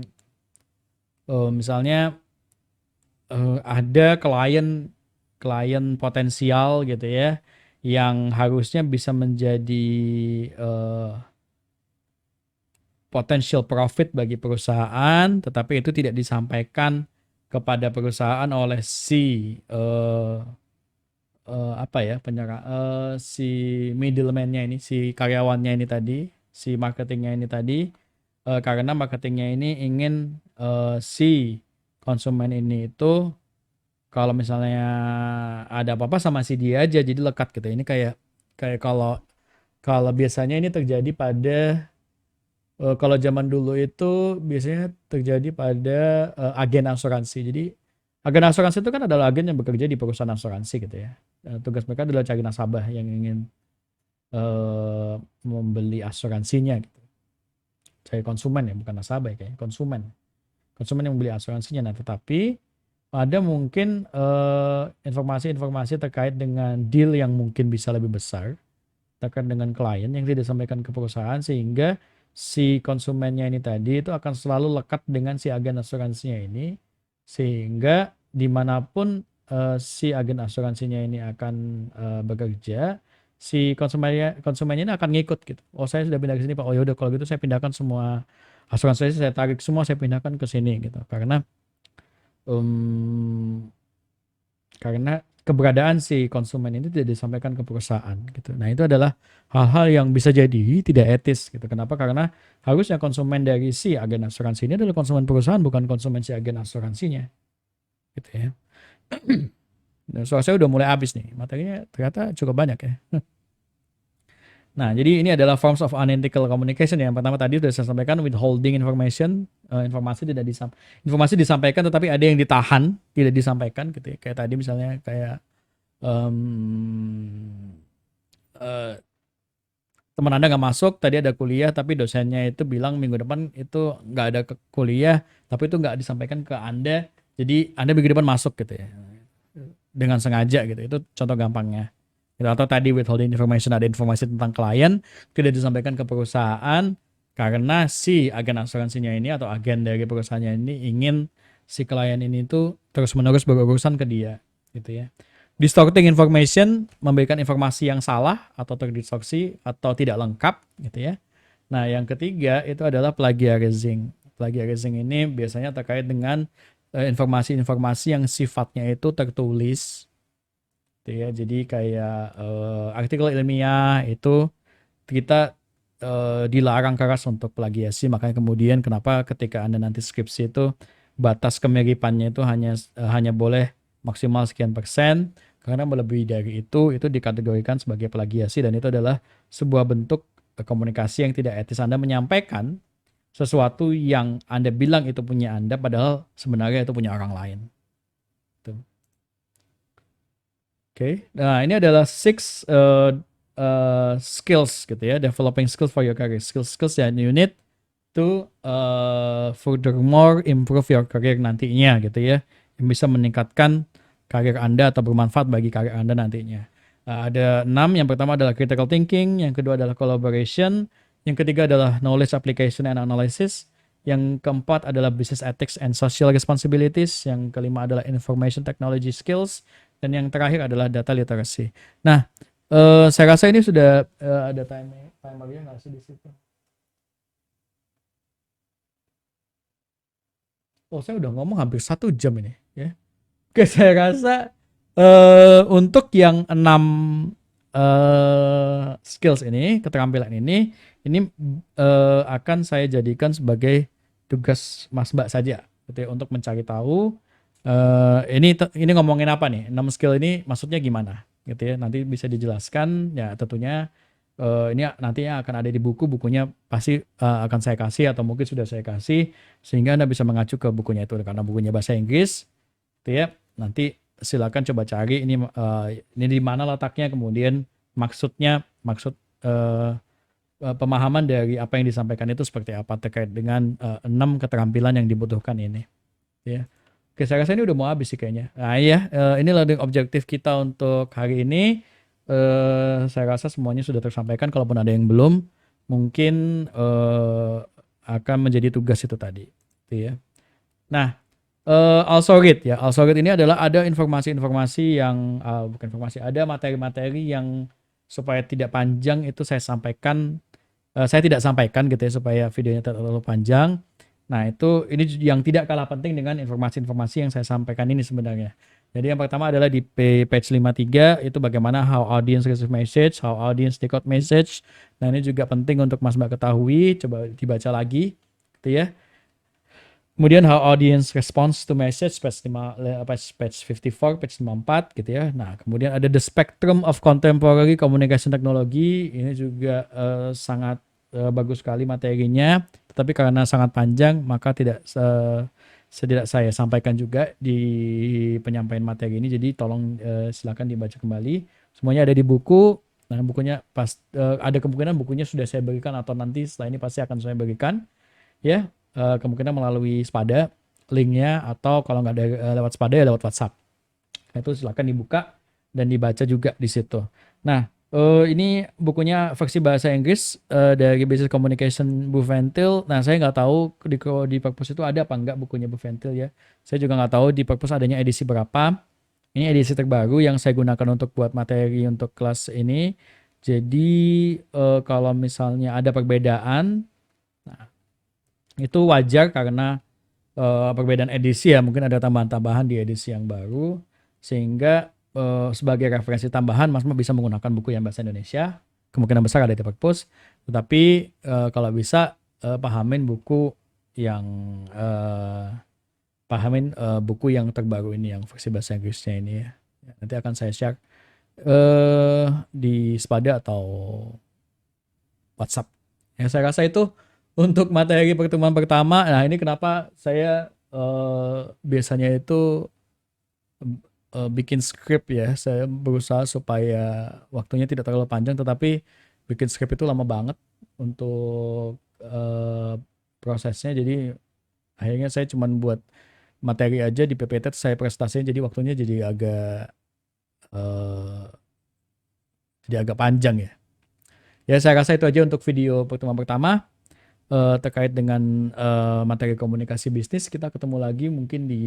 misalnya ada klien potensial gitu ya yang harusnya bisa menjadi potential profit bagi perusahaan, tetapi itu tidak disampaikan kepada perusahaan oleh si apa ya si middleman-nya ini, si karyawannya ini tadi, si marketingnya ini tadi, karena marketingnya ini ingin si konsumen ini itu kalau misalnya ada apa-apa sama si dia aja jadi lekat gitu. Ini kayak kayak kalau kalau biasanya ini terjadi pada kalau zaman dulu itu biasanya terjadi pada agen asuransi. Jadi agen asuransi itu kan adalah agen yang bekerja di perusahaan asuransi gitu ya. Tugas mereka adalah cari nasabah yang ingin membeli asuransinya gitu. Cari konsumen ya, bukan nasabah ya, kayak konsumen. Konsumen yang membeli asuransinya. Nah, tetapi ada mungkin informasi-informasi terkait dengan deal yang mungkin bisa lebih besar terkait dengan klien yang tidak disampaikan ke perusahaan sehingga si konsumennya ini tadi itu akan selalu lekat dengan si agen asuransinya ini sehingga dimanapun si agen asuransinya ini akan bekerja si konsumennya ini akan ngikut gitu. Oh, saya sudah pindah ke sini Pak. Oh yaudah kalau gitu saya pindahkan semua asuransi saya tarik semua saya pindahkan ke sini gitu. Um, karena keberadaan si konsumen ini tidak disampaikan ke perusahaan gitu. Nah, itu adalah hal-hal yang bisa jadi tidak etis gitu. Kenapa? Karena harusnya konsumen dari si agen asuransi ini adalah konsumen perusahaan bukan konsumen si agen asuransinya. Gitu ya. Nah, soal saya udah mulai habis nih. Materinya ternyata cukup banyak ya. Nah, jadi ini adalah forms of unethical communication. Yang pertama tadi sudah saya sampaikan withholding information, informasi disampaikan tetapi ada yang ditahan, tidak disampaikan gitu ya. Kayak tadi misalnya kayak teman Anda nggak masuk, tadi ada kuliah tapi dosennya itu bilang minggu depan itu nggak ada kuliah, tapi itu nggak disampaikan ke Anda. Jadi Anda minggu depan masuk gitu ya. Dengan sengaja gitu. Itu contoh gampangnya. Atau tadi withholding information, ada informasi tentang klien tidak disampaikan ke perusahaan karena si agen asuransinya ini atau agen dari perusahaannya ini ingin si klien ini tuh terus-menerus berurusan ke dia gitu ya. Distorting information, memberikan informasi yang salah atau terdistorsi atau tidak lengkap gitu ya. Nah, yang ketiga itu adalah plagiarizing. Plagiarizing ini biasanya terkait dengan informasi-informasi yang sifatnya itu tertulis gitu ya. Jadi kayak artikel ilmiah itu kita dilarang keras untuk plagiasi. Makanya kemudian kenapa ketika Anda nanti skripsi itu batas kemiripannya itu hanya boleh maksimal sekian persen karena melebihi dari itu dikategorikan sebagai plagiasi dan itu adalah sebuah bentuk komunikasi yang tidak etis. Anda menyampaikan sesuatu yang Anda bilang itu punya Anda padahal sebenarnya itu punya orang lain. Tuh. Oke, nah ini adalah 6 skills gitu ya, developing skills for your career, skills that you need to furthermore improve your career nantinya gitu ya, yang bisa meningkatkan karir Anda atau bermanfaat bagi karir Anda nantinya. Ada 6, yang pertama adalah critical thinking, yang kedua adalah collaboration, yang ketiga adalah knowledge application and analysis, yang keempat adalah business ethics and social responsibilities, yang kelima adalah information technology skills, dan yang terakhir adalah data literacy. Nah, saya rasa ini sudah ada timernya nggak sih di situ? Oh, saya udah ngomong hampir 1 jam ini, ya. Oke, saya rasa untuk yang 6 skills ini, keterampilan ini akan saya jadikan sebagai tugas Mas Mbak saja, gitu ya, untuk mencari tahu ini ngomongin apa nih? 6 skill ini maksudnya gimana? Gitu ya. Nanti bisa dijelaskan ya tentunya ini nantinya akan ada di buku, bukunya pasti akan saya kasih atau mungkin sudah saya kasih sehingga Anda bisa mengacu ke bukunya itu karena bukunya bahasa Inggris, gitu ya. Nanti silakan coba cari ini di mana letaknya, kemudian maksud eh, pemahaman dari apa yang disampaikan itu seperti apa terkait dengan 6 keterampilan yang dibutuhkan ini, ya. Oke, saya rasa ini udah mau habis sih kayaknya. Nah, iya, ini learning objektif kita untuk hari ini. Saya rasa semuanya sudah tersampaikan. Kalaupun ada yang belum, mungkin akan menjadi tugas itu tadi, gitu ya. Nah, also read ya. Also read ini adalah ada informasi-informasi yang bukan informasi, ada materi-materi yang supaya tidak panjang itu saya tidak sampaikan gitu ya supaya videonya tidak terlalu panjang. Nah, itu ini yang tidak kalah penting dengan informasi-informasi yang saya sampaikan ini sebenarnya. Jadi yang pertama adalah di page 53 itu bagaimana how audience receive message, how audience decode message. Nah, ini juga penting untuk Mas Mbak ketahui, coba dibaca lagi gitu ya. Kemudian how audience response to message page 54, page 54 gitu ya. Nah, kemudian ada the spectrum of contemporary communication technology. Ini juga sangat bagus sekali materinya, tetapi karena sangat panjang maka tidak saya sampaikan juga di penyampaian materi ini. Jadi tolong silakan dibaca kembali. Semuanya ada di buku. Nah, bukunya ada kemungkinan bukunya sudah saya berikan atau nanti setelah ini pasti akan saya berikan. Ya, kemungkinan melalui Spada linknya atau kalau nggak ada lewat Spada ya lewat WhatsApp. Nah, itu silakan dibuka dan dibaca juga di situ. Nah, ini bukunya versi bahasa Inggris dari Business Communication Buventil. Nah, saya nggak tahu di Perpus itu ada apa nggak bukunya Buventil ya. Saya juga nggak tahu di Perpus adanya edisi berapa. Ini edisi terbaru yang saya gunakan untuk buat materi untuk kelas ini. Jadi kalau misalnya ada perbedaan, nah, itu wajar karena perbedaan edisi ya, mungkin ada tambahan-tambahan di edisi yang baru sehingga sebagai referensi tambahan Mas bisa menggunakan buku yang bahasa Indonesia, kemungkinan besar ada di perpus, tetapi kalau bisa pahamin buku yang buku yang terbaru ini yang versi bahasa Inggrisnya ini ya. Nanti akan saya share di Spada atau WhatsApp. Ya, saya rasa itu untuk materi pertemuan pertama. Nah, ini kenapa saya biasanya itu bikin skrip ya. Saya berusaha supaya waktunya tidak terlalu panjang, tetapi bikin skrip itu lama banget untuk prosesnya. Jadi akhirnya saya cuma buat materi aja di PPT, saya presentasiin, jadi waktunya jadi agak panjang ya. Ya, saya rasa itu aja untuk video pertemuan pertama. Terkait dengan materi komunikasi bisnis, kita ketemu lagi mungkin di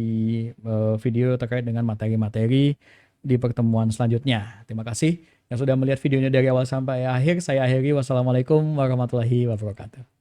video terkait dengan materi-materi di pertemuan selanjutnya. Terima kasih yang sudah melihat videonya dari awal sampai akhir. Saya akhiri. Wassalamualaikum warahmatullahi wabarakatuh.